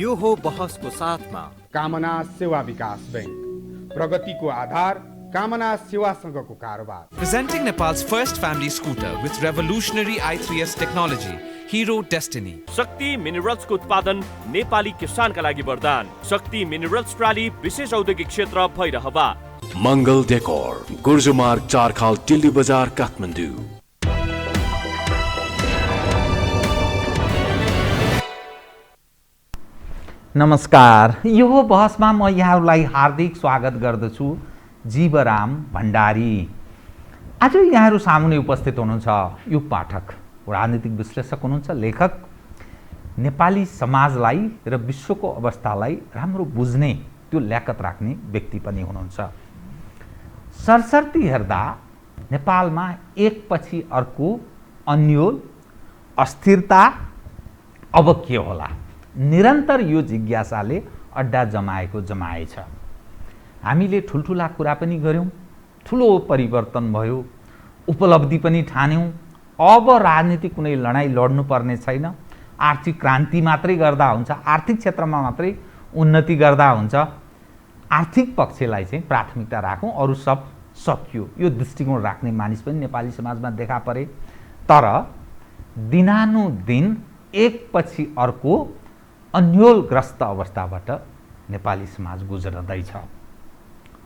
यो हो बहसको साथमा कामना सेवा विकास बैंक, प्रगतिको आधार कामना सेवासँगको कारोबार। Presenting Nepal's first family scooter with revolutionary i3s technology, Hero Destiny. शक्ति मिनरल्स को उत्पादन नेपाली किसानका लागि वरदान। शक्ति मिनरल्स प्राली विशेष औद्योगिक क्षेत्र भैरहवा। मङ्गल डेकोर, गुर्जो मार्ग 4 खाल टिल्ली बजार काठमाडौँ। नमस्कार, यो बहसमा म यहाँहरूलाई हार्दिक स्वागत गर्दछु। जीवराम भण्डारी आज यहाँहरू सामुने उपस्थित हुनुहुन्छ। युग पाठक, राजनीतिक विश्लेषक हुनुहुन्छ, लेखक, नेपाली समाजलाई र विश्वको अवस्थालाई राम्रो बुझ्ने त्यो ल्याकत राख्ने व्यक्ति पनि हुनुहुन्छ। सरसर्ती हेर्दा नेपालमा एकपछि अर्को अन्यल अस्थिरता अब के होला, निरन्तर यो जिज्ञासाले अड्डा जमाएको जमाएछ। हामीले ठुल्ठुला कुरा पनि गऱ्यौँ, ठुलो परिवर्तन भयो, उपलब्धि पनि ठान्यौँ। अब राजनीतिक कुनै लडाइँ लड्नुपर्ने छैन, आर्थिक क्रान्ति मात्रै गर्दा हुन्छ, आर्थिक क्षेत्रमा मात्रै उन्नति गर्दा हुन्छ, आर्थिक पक्षलाई चाहिँ प्राथमिकता राखौँ, अरू सब सकियो। यो दृष्टिकोण राख्ने मानिस पनि नेपाली समाजमा देखा परे। तर दिनानुदिन एकपछि अर्को अन्यलग्रस्त अवस्थाबाट नेपाली समाज गुज्रदैछ।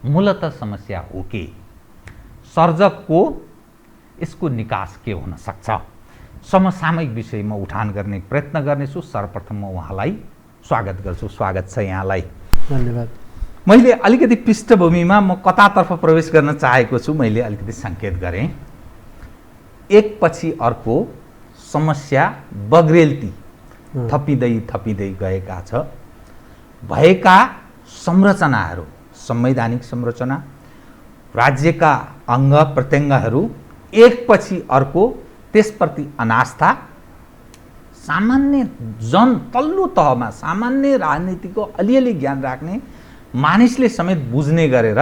मूलतः समस्या हो के, सर्जक को, यसको निकास के हुन सक्छ, समसामयिक विषयमा उठान गर्ने प्रयत्न गर्नेछु। सर्वप्रथम म उहाँलाई स्वागत गर्छु। स्वागत छ यहाँलाई। धन्यवाद। मैले अलिकति पृष्ठभूमिमा म कतातर्फ प्रवेश गर्न चाहेको छु, मैले अलिकति सङ्केत गरेँ। एकपछि अर्को समस्या बग्रेल्ती थपिँदै गएका छ। भएका संरचनाहरू, संवैधानिक संरचना, राज्यका अङ्ग प्रत्यङ्गहरू एकपछि अर्को, त्यसप्रति अनास्था, सामान्य जन तल्लो तहमा सामान्य राजनीतिको अलिअलि ज्ञान राख्ने मानिसले समेत बुझ्ने गरेर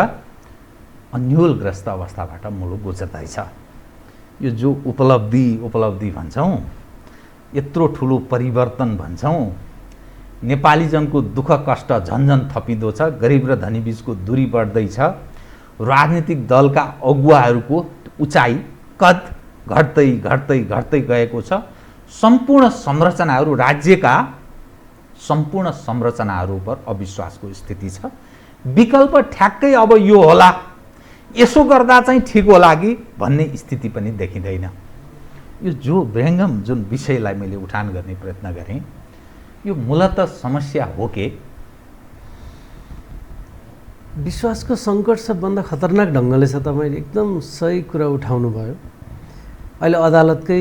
अन्यलग्रस्त अवस्थाबाट मुलुक गुज्रदैछ। यो जो उपलब्धि भन्छौँ, यत्रो ठुलो परिवर्तन भन्छौँ, नेपालीजनको दुःख कष्ट झन्झन थपिँदो छ, गरिब र धनी बीचको दूरी बढ्दैछ, राजनीतिक दलका अगुवाहरूको उचाइ कद घट्दै गएको छ। सम्पूर्ण संरचनाहरू, राज्यका सम्पूर्ण संरचनाहरू पर अविश्वासको स्थिति छ। विकल्प ठ्याक्कै अब यो होला, यसो गर्दा चाहिँ ठिक होला कि भन्ने स्थिति पनि देखिँदैन। यो जो विहङ्गम जुन विषयलाई मैले उठान गर्ने प्रयत्न गरेँ, यो मूलतः समस्या हो के? विश्वासको सङ्कट सबभन्दा खतरनाक ढङ्गले छ। तपाईँले एकदम सही कुरा उठाउनु भयो। अहिले अदालतकै,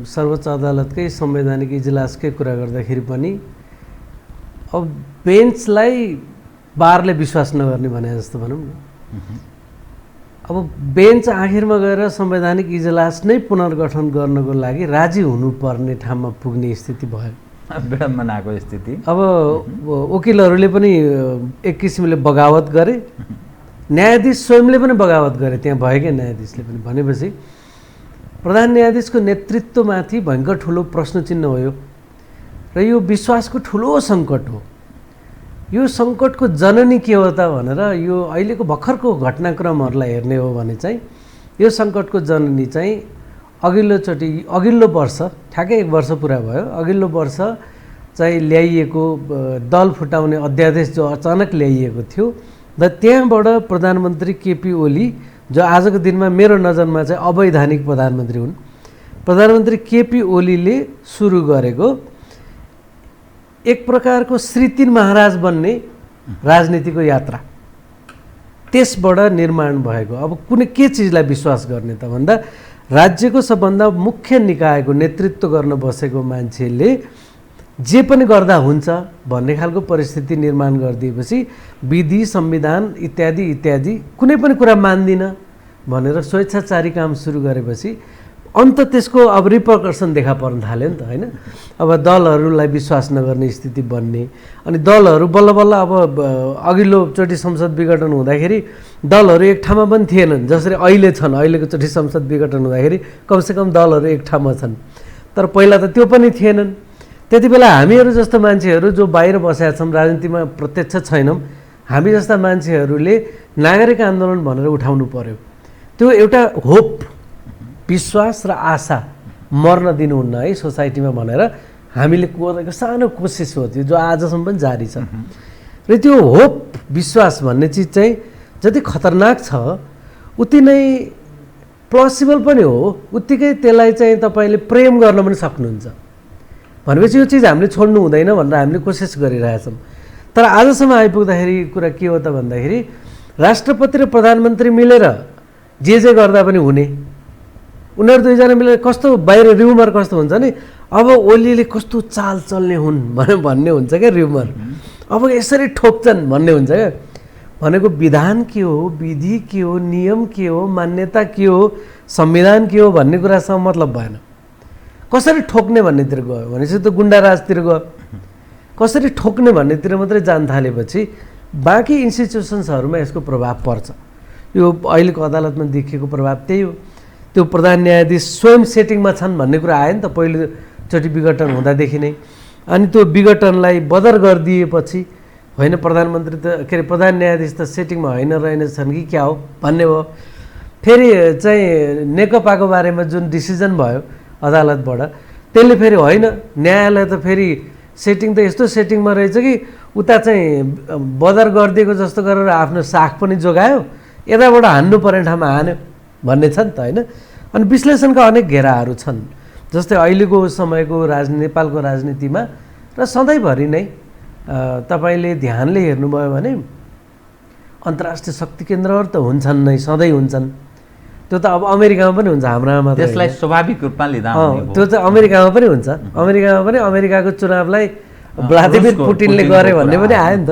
सर्वोच्च अदालतकै संवैधानिक इजलासकै कुरा गर्दाखेरि पनि अब बेन्चलाई बारले विश्वास नगर्ने भने जस्तो भनौँ न। अब बेन्च आखिरमा गएर संवैधानिक इजलास नै पुनर्गठन गर्नको लागि राजी हुनुपर्ने ठाउँमा पुग्ने स्थिति भयो, विडम्बनाको स्थिति। अब वकिलहरूले पनि एक किसिमले बगावत गरे, न्यायाधीश स्वयंले पनि बगावत गरे, त्यहाँ भएकै न्यायाधीशले पनि। भनेपछि प्रधान न्यायाधीशको नेतृत्वमाथि भयङ्कर ठुलो प्रश्न चिन्ह हो यो, र यो विश्वासको ठुलो सङ्कट हो। यो सङ्कटको जननी के हो त भनेर यो अहिलेको भर्खरको घटनाक्रमहरूलाई हेर्ने हो भने चाहिँ यो सङ्कटको जननी चाहिँ अघिल्लो वर्ष, ठ्याक्कै 1 वर्ष पुरा भयो, अघिल्लो वर्ष चाहिँ ल्याइएको दल फुटाउने अध्यादेश जो अचानक ल्याइएको थियो, र त्यहाँबाट प्रधानमन्त्री केपी ओली, जो आजको दिनमा मेरो नजरमा चाहिँ अवैधानिक प्रधानमन्त्री हुन्, प्रधानमन्त्री केपी ओलीले सुरु गरेको एक प्रकारको श्री 3 महाराज बन्ने राजनीतिको यात्रा, त्यसबाट निर्माण भएको। अब कुनै के चिजलाई विश्वास गर्ने त भन्दा राज्यको सबभन्दा मुख्य निकायको नेतृत्व गर्न बसेको मान्छेले जे पनि गर्दा हुन्छ भन्ने खालको परिस्थिति निर्माण गरिदिएपछि विधि, संविधान इत्यादि कुनै पनि कुरा मान्दिनँ भनेर स्वेच्छाचारी काम सुरु गरेपछि अन्त त्यसको अब रिपरकसन देखा पर्न थाल्यो नि त, होइन? अब दलहरूलाई विश्वास नगर्ने स्थिति बन्ने, अनि दलहरू बल्ल बल्ल अब अघिल्लोचोटि संसद विघटन हुँदाखेरि दलहरू एक ठाउँमा पनि थिएनन्, जसरी अहिले छन्। अहिलेको चोटि संसद विघटन हुँदाखेरि कमसेकम दलहरू एक ठाउँमा छन्, तर पहिला त त्यो पनि थिएनन्। त्यति बेला हामीहरू जस्तो मान्छेहरू जो बाहिर बसेका छौँ, राजनीतिमा प्रत्यक्ष छैनौँ, हामी जस्ता मान्छेहरूले नागरिक आन्दोलन भनेर उठाउनु पर्यो। त्यो एउटा होप, विश्वास र आशा मर्न दिनुहुन्न है सोसाइटीमा भनेर हामीले गरेको सानो कोसिस हो त्यो, जो आजसम्म पनि जारी छ। र त्यो होप विश्वास भन्ने चिज चाहिँ जति खतरनाक छ उति नै पोसिबल पनि हो, उत्तिकै त्यसलाई चाहिँ तपाईँले प्रेम गर्न पनि सक्नुहुन्छ। भनेपछि यो चिज हामीले छोड्नु हुँदैन भनेर हामीले कोसिस गरिरहेछौँ। तर आजसम्म आइपुग्दाखेरि कुरा के हो त भन्दाखेरि राष्ट्रपति र प्रधानमन्त्री मिलेर जे गर्दा पनि हुने, उनीहरू दुईजना मिलेर कस्तो बाहिर र्युमर कस्तो हुन्छ नि, अब ओलीले कस्तो चाल चल्ने हुन् भन्ने हुन्छ क्या र्युमर, अब यसरी ठोक्छन् भन्ने हुन्छ क्या। भनेको विधान के हो, विधि के हो, नियम के हो, मान्यता के हो, संविधान के हो भन्ने कुरासँग मतलब भएन। कसरी ठोक्ने भन्नेतिर गयो भनेपछि त गुन्डाराजतिर गयो। कसरी ठोक्ने भन्नेतिर मात्रै जान थालेपछि बाँकी इन्स्टिट्युसन्सहरूमा यसको प्रभाव पर्छ। यो अहिलेको अदालतमा देखिएको प्रभाव त्यही हो। त्यो प्रधान न्यायाधीश स्वयं सेटिङमा छन् भन्ने कुरा आयो नि त पहिलोचोटि विघटन हुँदादेखि नै। अनि त्यो विघटनलाई बदर गरिदिएपछि होइन प्रधानमन्त्री त के अरे प्रधान न्यायाधीश त सेटिङमा होइन रहेनछन् कि क्या हो भन्ने भयो। फेरि चाहिँ नेकपाको बारेमा जुन डिसिजन भयो अदालतबाट, त्यसले फेरि होइन न्यायालय त फेरि सेटिङ त यस्तो सेटिङमा रहेछ कि उता चाहिँ बदर गरिदिएको जस्तो गरेर आफ्नो साख पनि जोगायो, यताबाट हान्नु पर्ने ठाउँमा हान्यो भन्ने छ नि त होइन। अनि विश्लेषणका अनेक घेराहरू छन्। जस्तै अहिलेको समयको नेपालको राजनीतिमा र सधैँभरि नै तपाईँले ध्यानले हेर्नुभयो भने अन्तर्राष्ट्रिय शक्ति केन्द्रहरू त हुन्छन् नै, सधैँ हुन्छन्। त्यो त अब अमेरिकामा पनि हुन्छ, हाम्रोमा मात्रै त्यसलाई स्वाभाविक रूपमा लिँदा त्यो त अमेरिकामा पनि हुन्छ। अमेरिकामा पनि अमेरिकाको चुनावलाई भ्लादिमिर पुटिनले गरे भन्ने पनि आयो नि त।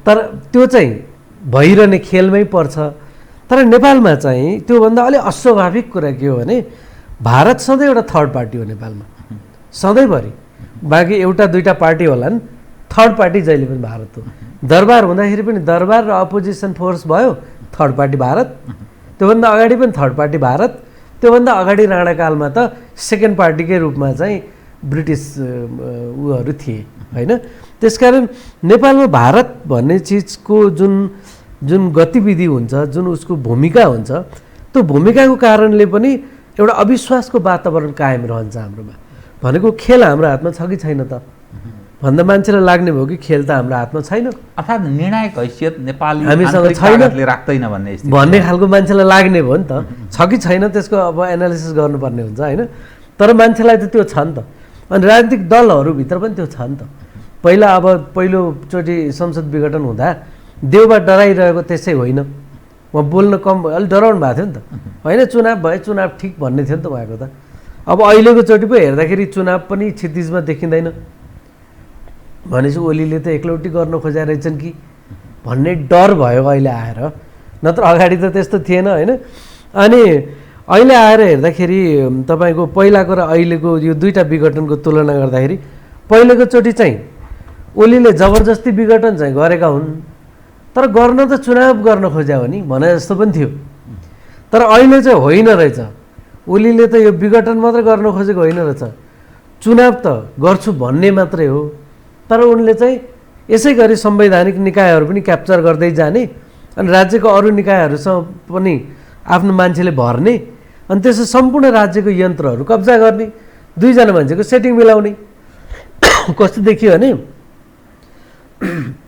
तर त्यो चाहिँ भइरहने खेलमै पर्छ। तर नेपालमा चाहिँ त्योभन्दा अलिक अस्वाभाविक कुरा के हो भने भारत सधैँ एउटा थर्ड पार्टी हो नेपालमा, सधैँभरि। बाँकी एउटा दुईवटा पार्टी होलान्, थर्ड पार्टी जहिले पनि भारत हो। दरबार हुँदाखेरि पनि दरबार र अपोजिसन फोर्स भयो, थर्ड पार्टी भारत। त्योभन्दा अगाडि पनि थर्ड पार्टी भारत। त्योभन्दा अगाडि राणाकालमा त सेकेन्ड पार्टीकै रूपमा चाहिँ ब्रिटिस उहरू थिए होइन। त्यसकारण नेपालमा भारत भन्ने चिजको जुन गतिविधि हुन्छ, जुन उसको भूमिका हुन्छ, त्यो भूमिकाको कारणले पनि एउटा अविश्वासको वातावरण कायम रहन्छ हाम्रोमा। भनेको खेल हाम्रो हातमा छ कि छैन त भन्दा मान्छेलाई लाग्ने भयो कि खेल त हाम्रो हातमा छैन, अर्थात् निर्णायक हैसियत नेपाली हामीसँग छैन राख्दैन भन्ने खालको मान्छेलाई लाग्ने भयो नि त। छ कि छैन त्यसको अब एनालिसिस गर्नुपर्ने हुन्छ होइन। तर मान्छेलाई त त्यो छ नि त। अनि राजनीतिक दलहरूभित्र पनि त्यो छ नि त। पहिलोचोटि संसद विघटन हुँदा देउबा डराइरहेको त्यसै होइन, उहाँ बोल्न कम अलिक डराउनु भएको थियो नि त होइन। चुनाव भए चुनाव ठिक भन्ने थियो नि त उहाँको त। अब अहिलेको चोटि पो हेर्दाखेरि चुनाव पनि क्षितिजमा देखिँदैन भनेपछि ओलीले त एकलौटी गर्न खोजेका रहेछन् कि भन्ने डर भयो अहिले आएर, नत्र अगाडि त त्यस्तो थिएन होइन। अनि अहिले आएर हेर्दाखेरि तपाईँको पहिलाको र अहिलेको यो दुईवटा विघटनको तुलना गर्दाखेरि पहिलेको चोटि चाहिँ ओलीले जबरजस्ती विघटन चाहिँ गरेका हुन्, तर गर्न त चुनाव गर्न खोज्या हो नि भने जस्तो पनि थियो। तर अहिले चाहिँ होइन रहेछ, ओलीले त यो विघटन मात्रै गर्न खोजेको होइन रहेछ, चुनाव त गर्छु भन्ने मात्रै हो। तर उनले चाहिँ यसै गरी संवैधानिक निकायहरू पनि क्याप्चर गर्दै जाने अनि राज्यको अरू निकायहरूसँग पनि आफ्नो मान्छेले भर्ने अनि त्यसो सम्पूर्ण राज्यको यन्त्रहरू कब्जा गर्ने, दुईजना मान्छेको सेटिङ मिलाउने। कस्तो देखियो भने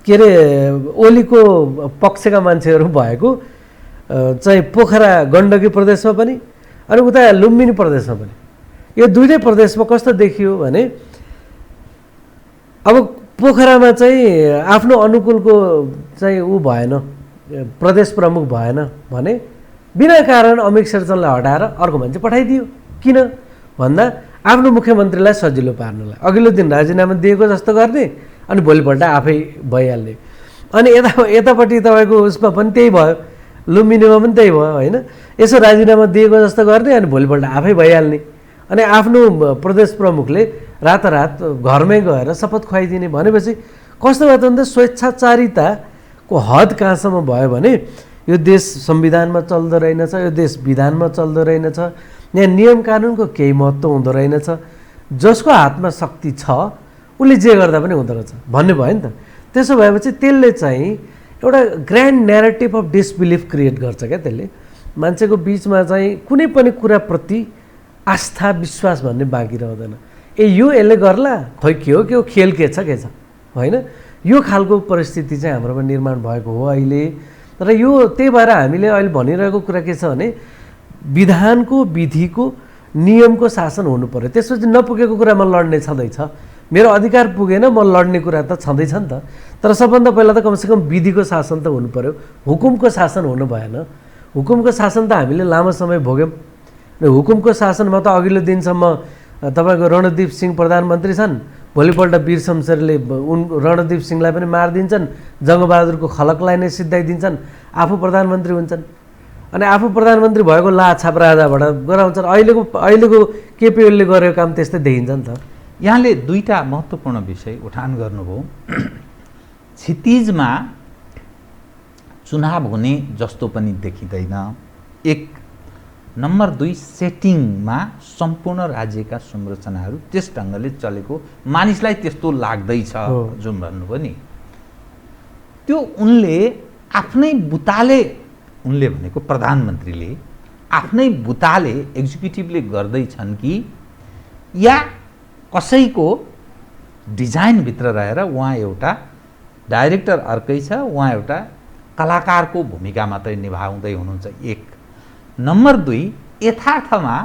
के अरे ओलीको पक्षका मान्छेहरू भएको चाहिँ पोखरा गण्डकी प्रदेशमा पनि अनि उता लुम्बिनी प्रदेशमा पनि। यो दुईटै प्रदेशमा कस्तो देखियो भने अब पोखरामा चाहिँ आफ्नो अनुकूलको चाहिँ ऊ भएन, प्रदेश प्रमुख भएन भने बिना कारण अमिक शेरचनलाई हटाएर अर्को मान्छे पठाइदियो। किन भन्दा आफ्नो मुख्यमन्त्रीलाई सजिलो पार्नलाई, अघिल्लो दिन राजीनामा दिएको जस्तो गर्ने अनि भोलिपल्ट आफै भइहाल्ने। अनि यतापट्टि तपाईँको उसमा पनि त्यही भयो, लुम्बिनीमा पनि त्यही भयो होइन। यसो राजीनामा दिएको जस्तो गर्ने अनि भोलिपल्ट आफै भइहाल्ने। अनि आफ्नो प्रदेश प्रमुखले रातारात घरमै गएर शपथ खुवाइदिने भनेपछि कस्तो भयो त भन्दा स्वेच्छाचारिताको हद कहाँसम्म भयो भने यो देश संविधानमा चल्दो रहेनछ, यो देश विधानमा चल्दो रहेनछ, यहाँ नियम कानुनको केही महत्त्व हुँदो रहेनछ। जसको हातमा शक्ति छ उसले जे गर्दा पनि हुँदो रहेछ भन्ने भयो नि त। त्यसो भएपछि त्यसले चाहिँ एउटा ग्रान्ड न्यारेटिभ अफ डिसबिलिफ क्रिएट गर्छ क्या। त्यसले मान्छेको बिचमा चाहिँ कुनै पनि कुराप्रति आस्था विश्वास भन्ने बाँकी रहँदैन। यसले गर्ला खै के हो खेल के छ होइन, यो खालको परिस्थिति चाहिँ हाम्रोमा निर्माण भएको हो अहिले। र यो त्यही भएर हामीले अहिले भनिरहेको कुरा के छ भने विधानको विधिको नियमको शासन हुनु पर्यो। त्यसपछि नपुगेको कुरामा लड्ने छँदैछ, मेरो अधिकार पुगेन म लड्ने कुरा त छँदैछ नि त। तर सबभन्दा पहिला त कमसेकम विधिको शासन त हुनु पर्यो, हुकुमको शासन हुनु भएन। हुकुमको शासन त हामीले लामो समय भोग्यौँ। र हुकुमको शासनमा त अघिल्लो दिनसम्म तपाईँको रणदीप सिंह प्रधानमन्त्री छन्, भोलिपल्ट वीर शमशेरले रणदीप सिंहलाई पनि मारिदिन्छन्, जङ्गबहादुरको खलकलाई नै सिद्धाइदिन्छन्, आफू प्रधानमन्त्री हुन्छन्। अनि आफू प्रधानमन्त्री भएको लाछाप राजाबाट गराउँछन्। अहिलेको केपी ओलीले गरेको काम त्यस्तै देखिन्छ नि त। यहाँले दुईटा महत्त्वपूर्ण विषय उठान गर्नुभयो। क्षितिजमा चुनाव हुने जस्तो पनि देखिँदैन, एक। नम्बर 2, सेटिङमा सम्पूर्ण राज्यका संरचनाहरू त्यस ढङ्गले चलेको मानिसलाई त्यस्तो लाग्दैछ जुन भन्नुभयो नि, त्यो उनले आफ्नै बुताले, उनले भनेको प्रधानमन्त्रीले आफ्नै बुताले एक्जिक्युटिभले गर्दैछन् कि या कसैको डिजाइनभित्र रहेर उहाँ एउटा डाइरेक्टर अर्कै छ, उहाँ एउटा कलाकारको भूमिका मात्रै निभाउँदै हुनुहुन्छ, एक। नम्बर 2, यथार्थमा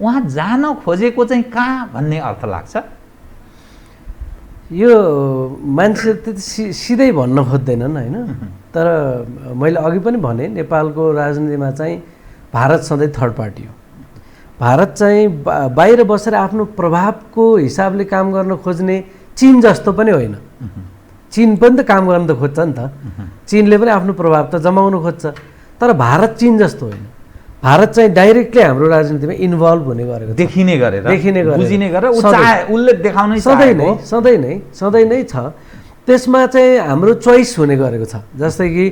उहाँ जान खोजेको चाहिँ कहाँ भन्ने अर्थ लाग्छ। यो मान्छे त्यति सिधै भन्न खोज्दैनन् होइन। तर मैले अघि पनि भने नेपालको राजनीतिमा चाहिँ भारत सधैँ थर्ड पार्टी हो। भारत चाहिँ बाहिर बसेर आफ्नो प्रभावको हिसाबले काम गर्न खोज्ने चीन जस्तो पनि होइन। चीन पनि त काम गर्न त खोज्छ नि त, चीनले पनि आफ्नो प्रभाव त जमाउन खोज्छ। तर भारत चीन जस्तो होइन। भारत चाहिँ डाइरेक्टली हाम्रो राजनीतिमा इन्भल्भ हुने गरेको, देखिने गरेर बुझिने गरेर उसले देखाउनै सधैँ नै छ। त्यसमा चाहिँ हाम्रो चोइस हुने गरेको छ। जस्तै कि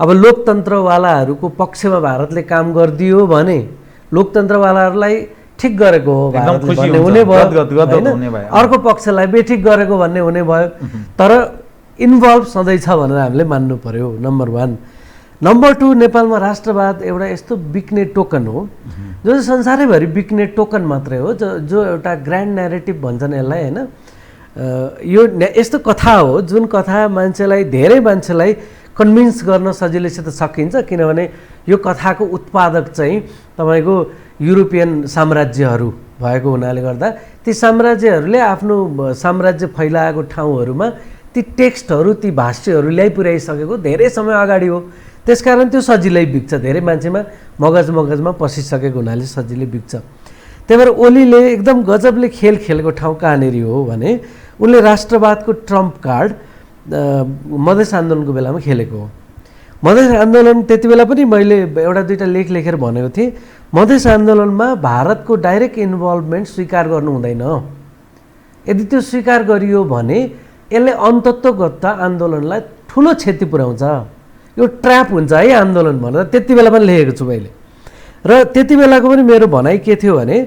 अब लोकतन्त्रवालाहरूको पक्षमा भारतले काम गरिदियो भने लोकतन्त्रवालाहरूलाई ठिक गरेको हो भन्ने हुने भयो, अर्को पक्षलाई बेठिक गरेको भन्ने हुने भयो। तर इन्भल्भ सधैँ छ भनेर हामीले मान्नु पर्यो, नम्बर 1। नम्बर 2, नेपालमा राष्ट्रवाद एउटा यस्तो बिक्ने टोकन हो जो संसारैभरि बिक्ने टोकन मात्रै हो, जो एउटा ग्रान्ड न्यारेटिभ भन्छन् यसलाई होइन। यो यस्तो कथा हो जुन कथा धेरै मान्छेलाई कन्भिन्स गर्न सजिलैसित सकिन्छ, किनभने यो कथाको उत्पादक चाहिँ तपाईँको युरोपियन साम्राज्यहरू भएको हुनाले गर्दा ती साम्राज्यहरूले आफ्नो साम्राज्य फैलाएको ठाउँहरूमा ती टेक्स्टहरू, ती भाष्यहरू ल्याइपुर्याइसकेको धेरै समय अगाडि हो। त्यसकारण त्यो सजिलै बिग्छ, धेरै मान्छेमा मगजमा पसिसकेको हुनाले सजिलै बिग्छ। त्यही भएर ओलीले एकदम गजबले खेल खेलेको ठाउँ कहाँनिर हो भने उनले राष्ट्रवादको ट्रम्प कार्ड मधेस आन्दोलनको बेलामा खेलेको हो। मधेस आन्दोलन त्यति बेला पनि मैले एउटा दुईवटा लेख लेखेर भनेको थिएँ, मधेस आन्दोलनमा भारतको डाइरेक्ट इन्भल्भमेन्ट स्वीकार गर्नु हुँदैन। यदि त्यो स्वीकार गरियो भने यसले अन्तत्वगत आन्दोलनलाई ठुलो क्षति पुर्याउँछ, यो ट्र्याप हुन्छ है आन्दोलन भनेर त्यति बेला पनि लेखेको छु मैले। र त्यति बेलाको पनि मेरो भनाइ के थियो भने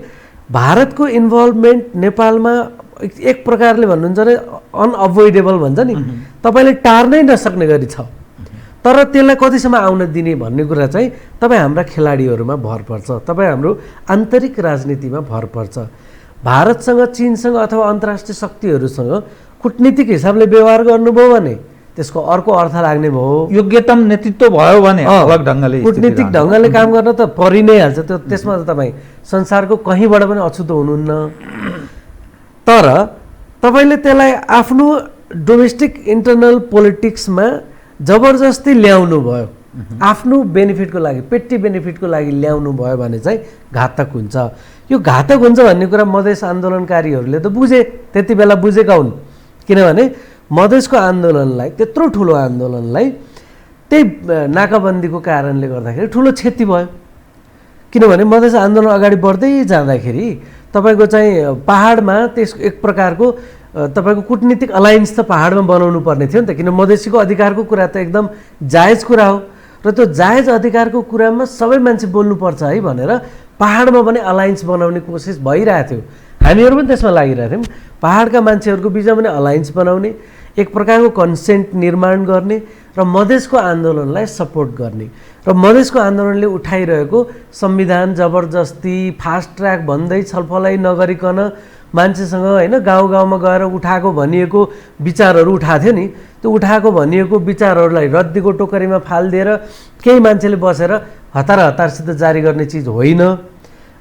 भारतको इन्भल्भमेन्ट नेपालमा एक प्रकारले भन्नुहुन्छ भने अनअभोइडेबल भन्छ नि, तपाईँले टार्नै नसक्ने गरी छ। तर त्यसलाई कतिसम्म आउन दिने भन्ने कुरा चाहिँ तपाईँ हाम्रा खेलाडीहरूमा भर पर्छ, तपाईँ हाम्रो आन्तरिक राजनीतिमा भर पर्छ। भारतसँग, चिनसँग अथवा अन्तर्राष्ट्रिय शक्तिहरूसँग कूटनीतिक हिसाबले व्यवहार गर्नुभयो भने त्यसको अर्को अर्थ लाग्ने भयो। योग्यतम नेतृत्व भयो भने अलग ढङ्गले कूटनीतिक ढङ्गले काम गर्न त परि नै हाल्छ। त्यसमा त तपाईँ संसारको कहीँबाट पनि अछुतो हुनुहुन्न। तर तपाईँले त्यसलाई आफ्नो डोमेस्टिक इन्टरनल पोलिटिक्समा जबरजस्ती ल्याउनु भयो, आफ्नो बेनिफिटको लागि, पेट्टी बेनिफिटको लागि ल्याउनु भयो भने चाहिँ घातक हुन्छ। यो घातक हुन्छ भन्ने कुरा मधेस आन्दोलनकारीहरूले त बुझे, त्यति बेला बुझेका हुन्। किनभने मधेसको आन्दोलनलाई, त्यत्रो ठुलो आन्दोलनलाई त्यही नाकाबन्दीको कारणले गर्दाखेरि ठुलो क्षति भयो। किनभने मधेस आन्दोलन अगाडि बढ्दै जाँदाखेरि तपाईँको चाहिँ पहाडमा एक प्रकारको तपाईँको कूटनीतिक अलायन्स त पहाडमा बनाउनु पर्ने थियो नि त, किन मधेसीको अधिकारको कुरा त एकदम जायज कुरा हो। र त्यो जायज अधिकारको कुरामा सबै मान्छे बोल्नुपर्छ है भनेर पहाडमा पनि अलायन्स बनाउने कोसिस भइरहेको थियो। हामीहरू पनि त्यसमा लागिरहेको थियौँ। पहाडका मान्छेहरूको बिचमा पनि अलायन्स बनाउने, एक प्रकारको कन्सेन्ट निर्माण गर्ने र मधेसको आन्दोलनलाई सपोर्ट गर्ने र मधेसको आन्दोलनले उठाइरहेको संविधान जबरजस्ती फास्ट ट्र्याक भन्दै छलफलै नगरिकन मान्छेसँग होइन गाउँ गाउँमा गएर उठाएको भनिएको विचारहरू उठाएको थियो नि, त्यो उठाएको भनिएको विचारहरूलाई रद्दीको टोकरीमा फालिदिएर केही मान्छेले बसेर हतारसित जारी गर्ने चिज होइन।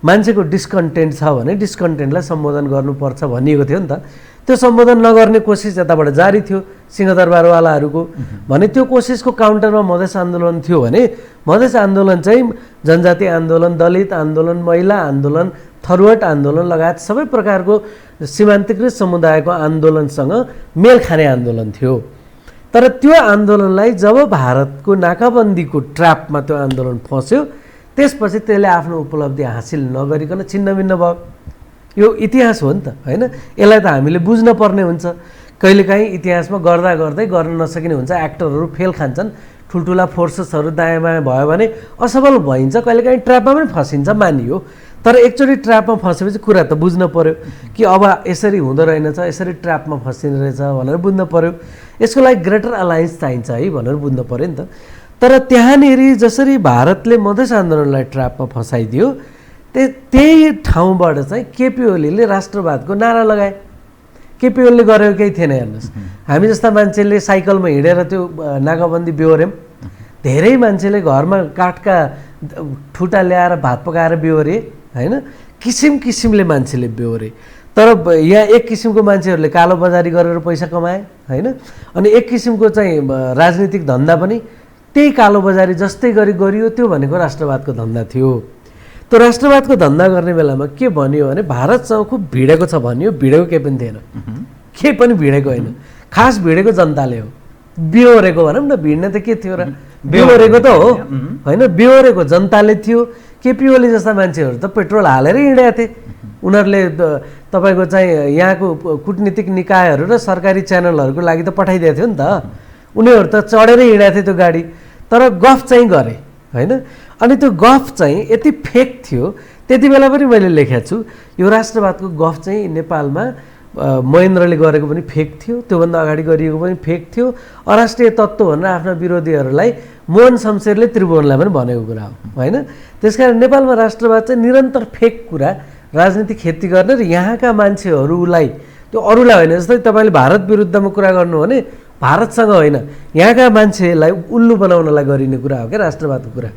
मान्छेको डिस्कन्टेन्ट छ भने डिस्कन्टेन्टलाई सम्बोधन गर्नुपर्छ भनिएको थियो नि त। त्यो सम्बोधन नगर्ने कोसिस यताबाट जारी थियो सिंहदरबारवालाहरूको भने त्यो कोसिसको काउन्टरमा मधेस आन्दोलन थियो भने मधेस आन्दोलन चाहिँ जनजाति आन्दोलन, दलित आन्दोलन, महिला आन्दोलन, थरुवाट आन्दोलन लगायत सबै प्रकारको सीमान्तकृत समुदायको आन्दोलनसँग मेल खाने आन्दोलन थियो। तर त्यो आन्दोलनलाई जब भारतको नाकाबन्दीको ट्र्यापमा त्यो आन्दोलन फस्यो त्यसपछि त्यसले आफ्नो उपलब्धि हासिल नगरिकन छिन्नभिन्न भयो। यो इतिहास हो नि त होइन, यसलाई त हामीले बुझ्न पर्ने हुन्छ। कहिलेकाहीँ इतिहासमा गर्दा गर्दै गर्न नसकिने हुन्छ, एक्टरहरू फेल खान्छन्, ठुल्ठुला फोर्सेसहरू दायाँ बायाँ भयो भने असफल भइन्छ, कहिलेकाहीँ ट्र्यापमा पनि फसिन्छ मानियो। तर एकचोटि ट्र्यापमा फसेपछि कुरा त बुझ्न पर्यो कि अब यसरी हुँदो रहेनछ, यसरी ट्र्यापमा फसिने रहेछ भनेर बुझ्न पर्यो। यसको लागि ग्रेटर अलायन्स चाहिन्छ है भनेर बुझ्न पर्यो नि त। तर त्यहाँनिर जसरी भारतले मधेस आन्दोलनलाई ट्र्यापमा फसाइदियो त्यही ठाउँबाट चाहिँ केपी ओलीले राष्ट्रवादको नारा लगाए। केपी ओलीले गरेको केही थिएन हेर्नुहोस्। हामी जस्ता मान्छेले साइकलमा हिँडेर त्यो नाकाबन्दी बेहोर्यौँ, धेरै मान्छेले घरमा काठका ठुटा ल्याएर भात पकाएर बेहोरे होइन, किसिम किसिमले मान्छेले बेहोरे। तर यहाँ एक किसिमको मान्छेहरूले कालो बजारी गरेर पैसा कमाए होइन, अनि एक किसिमको चाहिँ राजनीतिक धन्दा पनि त्यही कालो बजारी जस्तै गरी गरियो। त्यो भनेको राष्ट्रवादको धन्दा थियो। त्यो राष्ट्रवादको धन्दा गर्ने बेलामा के भन्यो भने भारतसँग खुब भिडेको छ भन्यो, भिडेको केही पनि थिएन, केही पनि भिडेको होइन। खास भिडेको जनताले हो, बेहोरेको भनौँ न, भिड्ने त के थियो र, बेहोरेको त हो होइन, बेहोरेको जनताले थियो। केपी ओली जस्ता मान्छेहरू त पेट्रोल हालेर हिँडेका थिए, उनीहरूले तपाईँको चाहिँ यहाँको कुटनीतिक निकायहरू र सरकारी च्यानलहरूको लागि त पठाइदिएको थियो नि त, उनीहरू त चढेर हिँडेका थिए त्यो गाडी। तर गफ चाहिँ गरे होइन, अनि त्यो गफ चाहिँ यति फेक थियो। त्यति बेला पनि मैले लेखेको छु यो राष्ट्रवादको गफ चाहिँ नेपालमा महेन्द्रले गरेको पनि फेक थियो, त्योभन्दा अगाडि गरिएको पनि फेक थियो। अराष्ट्रिय तत्त्व भनेर आफ्ना विरोधीहरूलाई मोहन शमशेरले त्रिभुवनलाई पनि भनेको कुरा हो होइन। त्यसकारण नेपालमा राष्ट्रवाद चाहिँ निरन्तर फेक कुरा, राजनीतिक खेती गर्ने र यहाँका मान्छेहरूलाई, त्यो अरूलाई होइन। जस्तै तपाईँले भारत विरुद्धमा कुरा गर्नु भने भारतसँग होइन, यहाँका मान्छेलाई उल्लु बनाउनलाई गरिने कुरा हो क्या राष्ट्रवादको कुरा।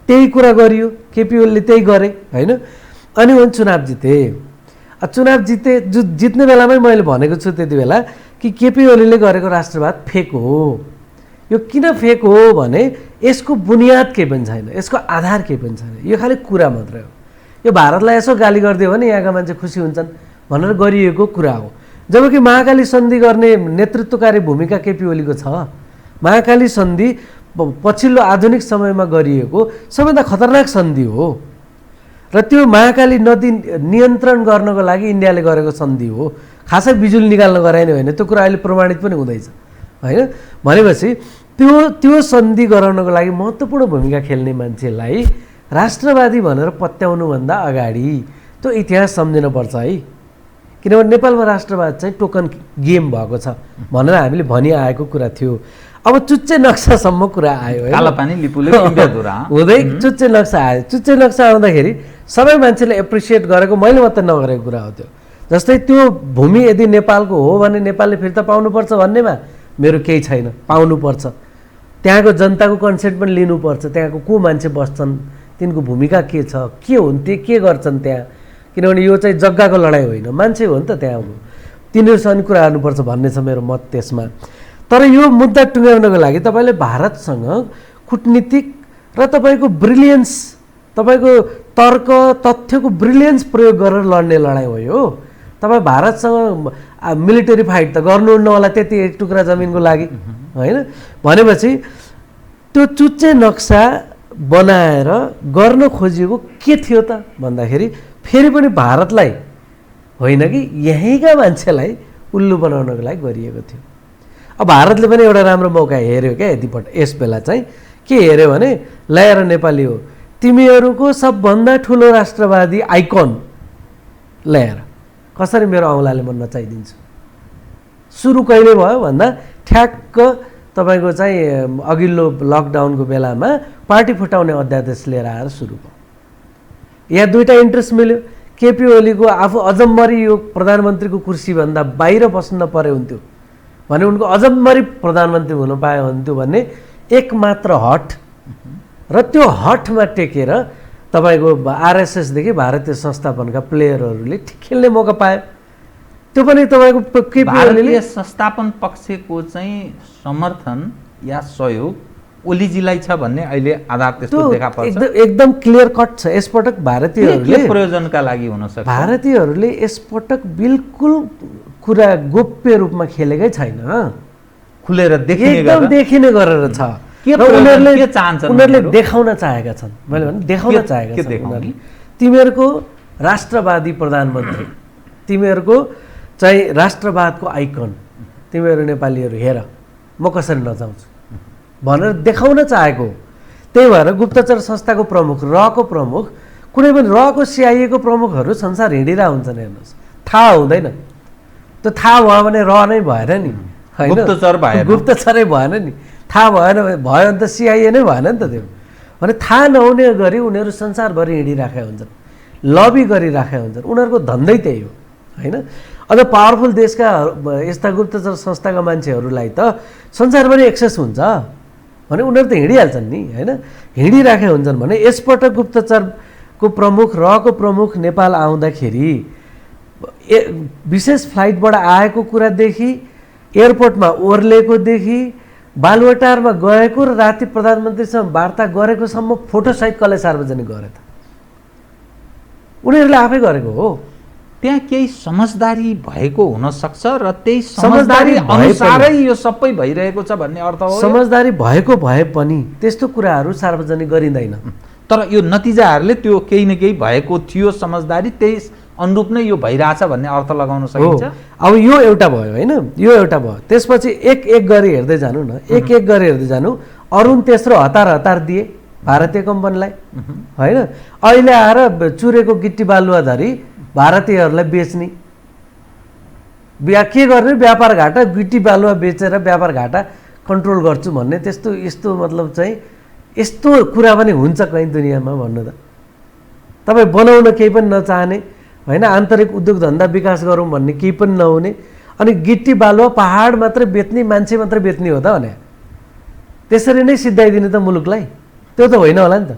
त्यही कुरा गरियो, केपी ओलीले त्यही गरे होइन। अनि उनी चुनाव जिते। चुनाव जित्ने बेलामै मैले भनेको छु त्यति बेला कि केपी ओलीले गरेको राष्ट्रवाद फेक हो। यो किन फेक हो भने यसको बुनियाद केही पनि छैन, यसको आधार केही पनि छैन, यो खालि कुरा मात्रै हो। यो भारतलाई यसो गाली गरिदियो भने यहाँका मान्छे खुसी हुन्छन् भनेर गरिएको कुरा हो। जबकि महाकाली सन्धि गर्ने नेतृत्वकारी भूमिका केपी ओलीको छ। महाकाली सन्धि पछिल्लो आधुनिक समयमा गरिएको सबैभन्दा खतरनाक सन्धि हो र त्यो महाकाली नदी नियन्त्रण गर्नको लागि इन्डियाले गरेको सन्धि हो। खासै बिजुली निकाल्न गराएन होइन, त्यो कुरा अहिले प्रमाणित पनि हुँदैछ होइन। भनेपछि त्यो सन्धि गराउनको लागि महत्त्वपूर्ण भूमिका खेल्ने मान्छेलाई राष्ट्रवादी भनेर पत्याउनुभन्दा अगाडि त्यो इतिहास सम्झिनुपर्छ है। किनभने नेपालमा राष्ट्रवाद चाहिँ टोकन गेम भएको छ भनेर हामीले भनिआएको कुरा थियो। अब चुच्चे नक्सासम्म कुरा आयो, हुँदै चुच्चे नक्सा आयो। चुच्चे नक्सा आउँदाखेरि सबै मान्छेले एप्रिसिएट गरेको, मैले मात्रै नगरेको कुरा हो त्यो। जस्तै त्यो भूमि यदि नेपालको हो भने नेपालले फिर्ता पाउनुपर्छ भन्नेमा मेरो केही छैन, पाउनुपर्छ। त्यहाँको जनताको कन्सेन्ट पनि लिनुपर्छ, त्यहाँको को मान्छे बस्छन्, तिनको भूमिका के छ, के हुन्थे, के गर्छन् त्यहाँ। किनभने यो चाहिँ जग्गाको लडाइँ होइन, मान्छे हो नि त त्यहाँको, तिनीहरूसँग कुरा गर्नुपर्छ भन्ने छ मेरो मत त्यसमा। तर यो मुद्दा टुङ्ग्याउनको लागि तपाईँले भारतसँग कुटनीतिक र तपाईँको ब्रिलियन्स, तपाईँको तर्क तथ्यको ब्रिलियन्स प्रयोग गरेर लड्ने लडाइँ हो यो। तपाईँ भारतसँग मिलिटरी फाइट त गर्नुहुन्न होला त्यति एक टुक्रा जमिनको लागि होइन। भनेपछि त्यो चुच्चे नक्सा बनाएर गर्न खोजिएको के थियो त भन्दाखेरि फेरि पनि भारतलाई होइन कि यहीँका मान्छेलाई उल्लु बनाउनको लागि गरिएको थियो। अब भारतले पनि एउटा राम्रो मौका हेऱ्यो क्या यतिपल्ट। यस बेला चाहिँ के हेऱ्यो भने ल्याएर नेपाली हो, तिमीहरूको सबभन्दा ठुलो राष्ट्रवादी आइकन ल्याएर कसरी मेरो औँलाले म नचाइदिन्छु। सुरु कहिले भयो भन्दा ठ्याक्क तपाईँको चाहिँ अघिल्लो लकडाउनको बेलामा पार्टी फुटाउने अध्यादेश लिएर आएर सुरु भयो। यहाँ दुईवटा इन्ट्रेस्ट मिल्यो। केपी ओलीको आफू अजम्मरी यो प्रधानमन्त्रीको कुर्सीभन्दा बाहिर बस्न नपरे हुन्थ्यो भने उनको अजम्मरी प्रधानमन्त्री हुन पाए हुन्थ्यो भन्ने एक मात्र हट र त्यो हटमा टेकेर तपाईँको आरएसएसदेखि भारतीय संस्थापनका प्लेयरहरूले खेल्ने मौका पायो। त्यो पनि तपाईँको केपी ओलीले भारतीय संस्थापन पक्षको चाहिँ समर्थन या सहयोग ओलीजीलाई छ भन्ने अहिले आधार त्यस्तो देखा पर्छ। एकदम क्लियर कट छ। यसपटक भारतीयहरूले के प्रयोजनका लागि हुन सक्छ? भारतीयहरूले यसपटक बिल्कुल कुरा गोप्य रूपमा खेलेकै छैन, खुलेर एकदम देखिने गरेर छ। उनीहरूले देखाउन चाहेका छन्। मैले भने देखाउन चाहेका छन् उनीहरूले, तिमीहरूको राष्ट्रवादी प्रधानमन्त्री, तिमीहरूको चाहिँ राष्ट्रवादको आइकन, तिमीहरू नेपालीहरू हेर म कसरी नचाउँछु भनेर देखाउन चाहेको। त्यही भएर गुप्तचर संस्थाको प्रमुख, रको प्रमुख, कुनै पनि रको सिआइएको प्रमुखहरू संसार हिँडिरहेको हुन्छन्। हेर्नुहोस्, थाहा हुँदैन। त्यो थाहा भयो भने र नै भएन नि, होइन गुप्तचरै भएन नि। थाहा भएन भयो भने त सिआइए नै भएन नि त। त्यो भने थाहा नहुने गरी उनीहरू संसारभरि हिँडिराखेका हुन्छन्, लबी गरिराखेका हुन्छन्। उनीहरूको धन्दै त्यही हो, होइन। अझ पावरफुल देशका यस्ता गुप्तचर संस्थाका मान्छेहरूलाई त संसारभरि एक्सेस हुन्छ भने उनीहरू त हिँडिहाल्छन् नि, होइन। हिँडिराखेका हुन्छन् भने यसपटक गुप्तचरको प्रमुख, रको प्रमुख नेपाल आउँदाखेरि विशेष फ्लाइटबाट आएको कुरादेखि, एयरपोर्टमा ओर्लेकोदेखि, बालुवाटारमा गएको र राति प्रधानमन्त्रीसँग वार्ता गरेकोसम्म फोटोसहित कसले सार्वजनिक गरे त? उनीहरूले आफै गरेको हो। त्यहाँ केही समझदारी भएको हुनसक्छ र त्यही समझदारी अनुसारै यो सबै भइरहेको छ भन्ने अर्थ हो। समझदारी भएको भए पनि त्यस्तो कुराहरू सार्वजनिक गरिँदैन। तर यो नतिजाहरूले त्यो केही न केही भएको थियो, समझदारी त्यही अनुरूप नै यो भइरहेछ भन्ने अर्थ लगाउन सकिन्छ। अब यो एउटा भयो, होइन, यो एउटा भयो। त्यसपछि एक एक गरी हेर्दै जानु न, एक एक गरी हेर्दै जानु। अरुण तेस्रो हतार दिए भारतीय कम्पनीलाई, होइन। अहिले आएर चुरेको गिट्टी बालुवा धरी भारतीयहरूलाई बेच्ने, के गर्ने, व्यापार घाटा, गिट्टी बालुवा बेचेर व्यापार घाटा कन्ट्रोल गर्छु भन्ने त्यस्तो यस्तो मतलब चाहिँ यस्तो कुरा पनि हुन्छ कहीँ दुनियाँमा भन्नु त? तपाईँ बनाउन केही पनि नचाहने, होइन, आन्तरिक उद्योग धन्दा विकास गरौँ भन्ने केही पनि नहुने, अनि गिट्टी बालुवा पहाड मात्रै बेच्ने, मान्छे मात्रै बेच्ने हो त भने त्यसरी नै सिद्धाइदिने त मुलुकलाई? त्यो त होइन होला नि त।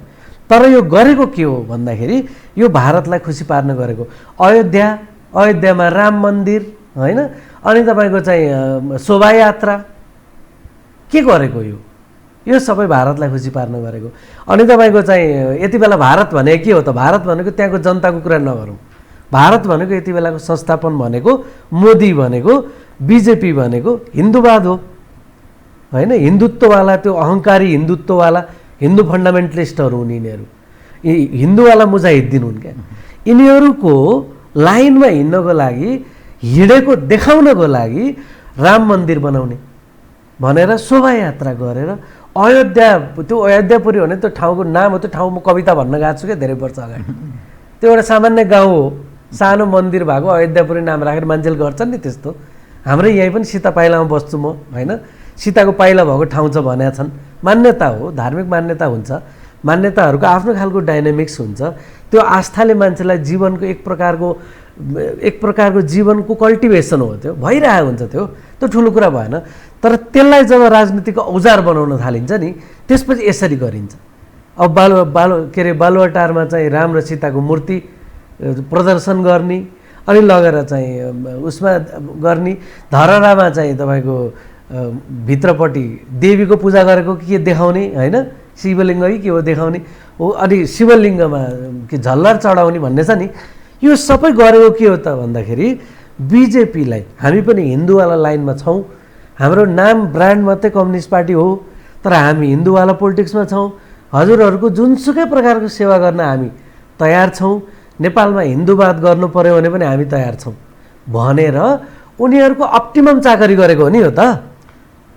तर यो गरेको के हो भन्दाखेरि यो भारतलाई खुसी पार्न गरेको। अयोध्यामा राम मन्दिर, होइन, अनि तपाईँको चाहिँ शोभायात्रा के गरेको? यो सबै भारतलाई खुसी पार्न गरेको। अनि तपाईँको चाहिँ यति बेला भारत भनेको के हो त? भारत भनेको त्यहाँको जनताको कुरा नगरौँ। भारत भनेको यति बेलाको संस्थापन भनेको, मोदी भनेको, बिजेपी भनेको हिन्दूवाद हो, होइन। हिन्दुत्ववाला, त्यो अहङ्कारी हिन्दुत्ववाला हिन्दू फन्डामेन्टलिस्टहरू हुन् यिनीहरू, हिन्दूवाला मुजाहिद्दिन हुन् क्या। यिनीहरूको लाइनमा हिँड्नको लागि, हिँडेको देखाउनको लागि राम मन्दिर बनाउने भनेर शोभायात्रा गरेर अयोध्या, त्यो अयोध्यापुरी भने त्यो ठाउँको नाम हो। त्यो ठाउँ म कविता भन्न गएको छु क्या धेरै वर्ष अगाडि। त्यो एउटा सामान्य गाउँ हो, सानो मन्दिर भएको, अयोध्यापुरी नाम राखेर मान्छेले गर्छन् नि त्यस्तो। हाम्रै यहीँ पनि सीता पाइलामा बस्छु म, होइन। सीताको पाइला भएको ठाउँ छ भनेका छन्। मान्यता हो, धार्मिक मान्यता हुन्छ, मान्यताहरूको आफ्नो खालको डाइनामिक्स हुन्छ। त्यो आस्थाले मान्छेलाई जीवनको एक प्रकारको जीवनको कल्टिभेसन हो, त्यो भइरहेको हुन्छ। त्यो ठुलो कुरा भएन। तर त्यसलाई जब राजनीतिको औजार बनाउन थालिन्छ नि, त्यसपछि यसरी गरिन्छ। अब बालुवाटारमा चाहिँ राम र सीताको मूर्ति प्रदर्शन गर्ने, अनि लगेर चाहिँ उसमा गर्ने, धरहरामा चाहिँ तपाईँको भित्रपट्टि देवीको पूजा गरेको के देखाउने, होइन, शिवलिङ्ग कि के हो देखाउने हो। अनि शिवलिङ्गमा के झल्लर चढाउने भन्ने छ नि। यो सबै गरेको के हो त भन्दाखेरि बिजेपीलाई, हामी पनि हिन्दूवाला लाइनमा छौँ, हाम्रो नाम ब्रान्ड मात्रै कम्युनिस्ट पार्टी हो, तर हामी हिन्दूवाला पोलिटिक्समा छौँ, हजुरहरूको जुनसुकै प्रकारको सेवा गर्न हामी तयार छौँ, नेपालमा हिन्दूवाद गर्नु पर्यो भने पनि हामी तयार छौँ भनेर उनीहरूको अप्टिमम चाकरी गरेको हो नि हो त।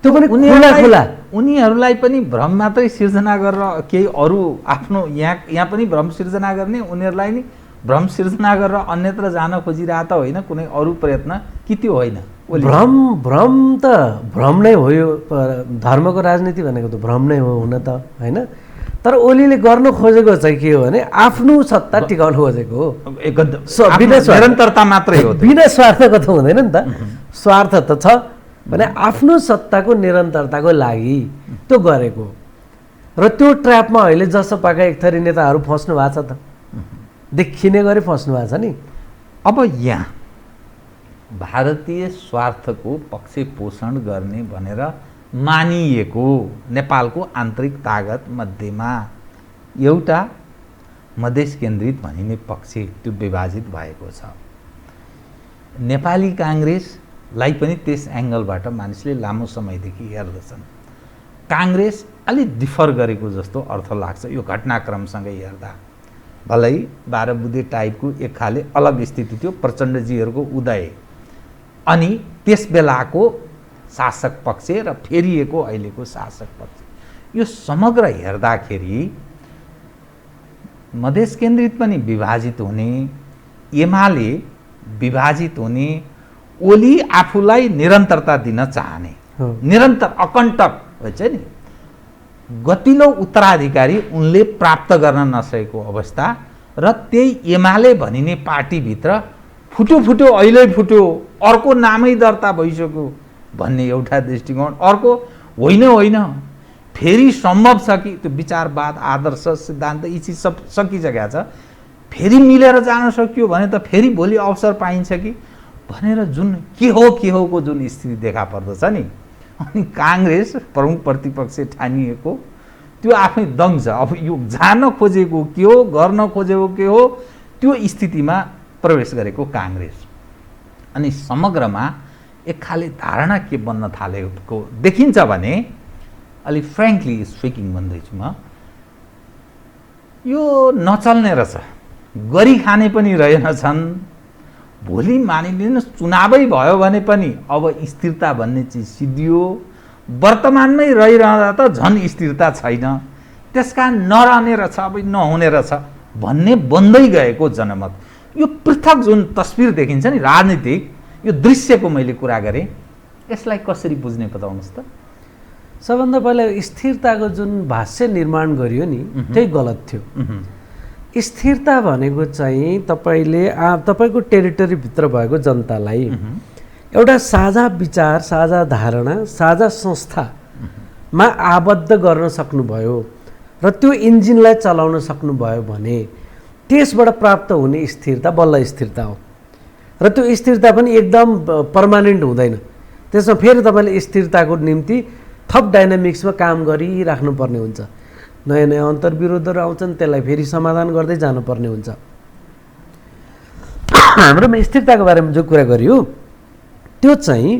त्यो पनि खुला उनीहरूलाई पनि भ्रम मात्रै सिर्जना गरेर केही अरू आफ्नो यहाँ पनि भ्रम सिर्जना गर्ने, उनीहरूलाई नि भ्रम सिर्जना गरेर अन्यत्र जान खोजिरहेको त होइन कुनै अरू प्रयत्न कि त्यो होइन? भ्रम त भ्रम नै हो। यो धर्मको राजनीति भनेको त भ्रम नै हो हुन त होइन। तर ओलीले गर्न खोजेको चाहिँ के हो भने आफ्नो सत्ता टिकाउन खोजेको हो। निरन्तरता मात्रै हो, बिना स्वार्थको त हुँदैन नि त। स्वार्थ त छ भने आफ्नो सत्ताको निरन्तरताको लागि त्यो गरेको। र त्यो ट्र्यापमा अहिले जसपाका एक थरी नेताहरू फस्नु भएको छ त, देखिने गरी फस्नु भएको छ नि। अब यहाँ भारतीय स्वार्थको पक्ष पोषण गर्ने भनेर मानिएको नेपालको आन्तरिक ताकत मध्येमा एउटा मधेस केन्द्रित भनिने पक्ष त्यो विभाजित भएको छ। नेपाली काङ्ग्रेसलाई पनि त्यस एङ्गलबाट मानिसले लामो समयदेखि हेर्दछन्। काङ्ग्रेस अलि डिफर गरेको जस्तो अर्थ लाग्छ यो घटनाक्रमसँगै हेर्दा। भलै 12 बुधे टाइपको एक खाले अलग स्थिति थियो, प्रचण्डजीहरूको उदय, अनि त्यस बेलाको शासक पक्ष र फेरिएको अहिलेको शासक पक्ष, यो समग्र हेर्दाखेरि मधेस केन्द्रित पनि विभाजित हुने, एमाले विभाजित हुने, ओली आफूलाई निरन्तरता दिन चाहने, निरन्तर अकण्टक भन्छ नि, गतिलो उत्तराधिकारी उनले प्राप्त गर्न नसकेको अवस्था र त्यही एमाले भनिने पार्टीभित्र फुट्यो अहिले फुट्यो, अर्को नामै दर्ता भइसक्यो भन्ने एउटा दृष्टिकोण, अर्को होइन फेरि सम्भव छ कि त्यो विचारवाद, आदर्श, सिद्धान्त यी चिज सब सकिसकेको छ, फेरि मिलेर जान सकियो भने त फेरि भोलि अवसर पाइन्छ कि भनेर जुन के हो को जुन स्थिति देखा पर्दछ नि, अनि काङ्ग्रेस प्रमुख प्रतिपक्ष ठानिएको त्यो आफै दङ छ। अब यो जान खोजेको के हो, गर्न खोजेको के हो, त्यो स्थितिमा प्रवेश गरेको काङ्ग्रेस। अनि समग्रमा एक खाले धारणा के बन्न थालेको देखिन्छ भने, अलि फ्रेङ्कली स्पिकिङ भन्दैछु म, यो नचल्ने रहेछ, गरी खाने पनि रहेनछन्। भोलि मानिलिनु चुनावै भयो भने पनि अब स्थिरता भन्ने चिज सिद्धियो, वर्तमानमै रहिरहँदा त झन् स्थिरता छैन, त्यसका नरहने रहेछ, अब नहुने रहेछ भन्ने बन्दै गएको जनमत। यो पृथक जुन तस्बिर देखिन्छ नि राजनीतिक, यो दृश्यको मैले कुरा गरेँ, यसलाई कसरी बुझ्ने बताउनुहोस् त? सबभन्दा पहिला स्थिरताको जुन भाष्य निर्माण गरियो नि त्यही गलत थियो। स्थिरता भनेको चाहिँ तपाईँको टेरिटरीभित्र भएको जनतालाई एउटा साझा विचार, साझा धारणा, साझा संस्थामा आबद्ध गर्न सक्नुभयो र त्यो इन्जिनलाई चलाउन सक्नुभयो भने त्यसबाट प्राप्त हुने स्थिरता बल्ल स्थिरता हो। र त्यो स्थिरता पनि एकदम पर्मानेन्ट हुँदैन, त्यसमा फेरि तपाईँले स्थिरताको निम्ति थप डाइनामिक्समा काम गरिराख्नुपर्ने हुन्छ। नयाँ नयाँ अन्तर्विरोधहरू आउँछन्, त्यसलाई फेरि समाधान गर्दै जानुपर्ने हुन्छ। हाम्रोमा स्थिरताको बारेमा जो कुरा गरियो त्यो चाहिँ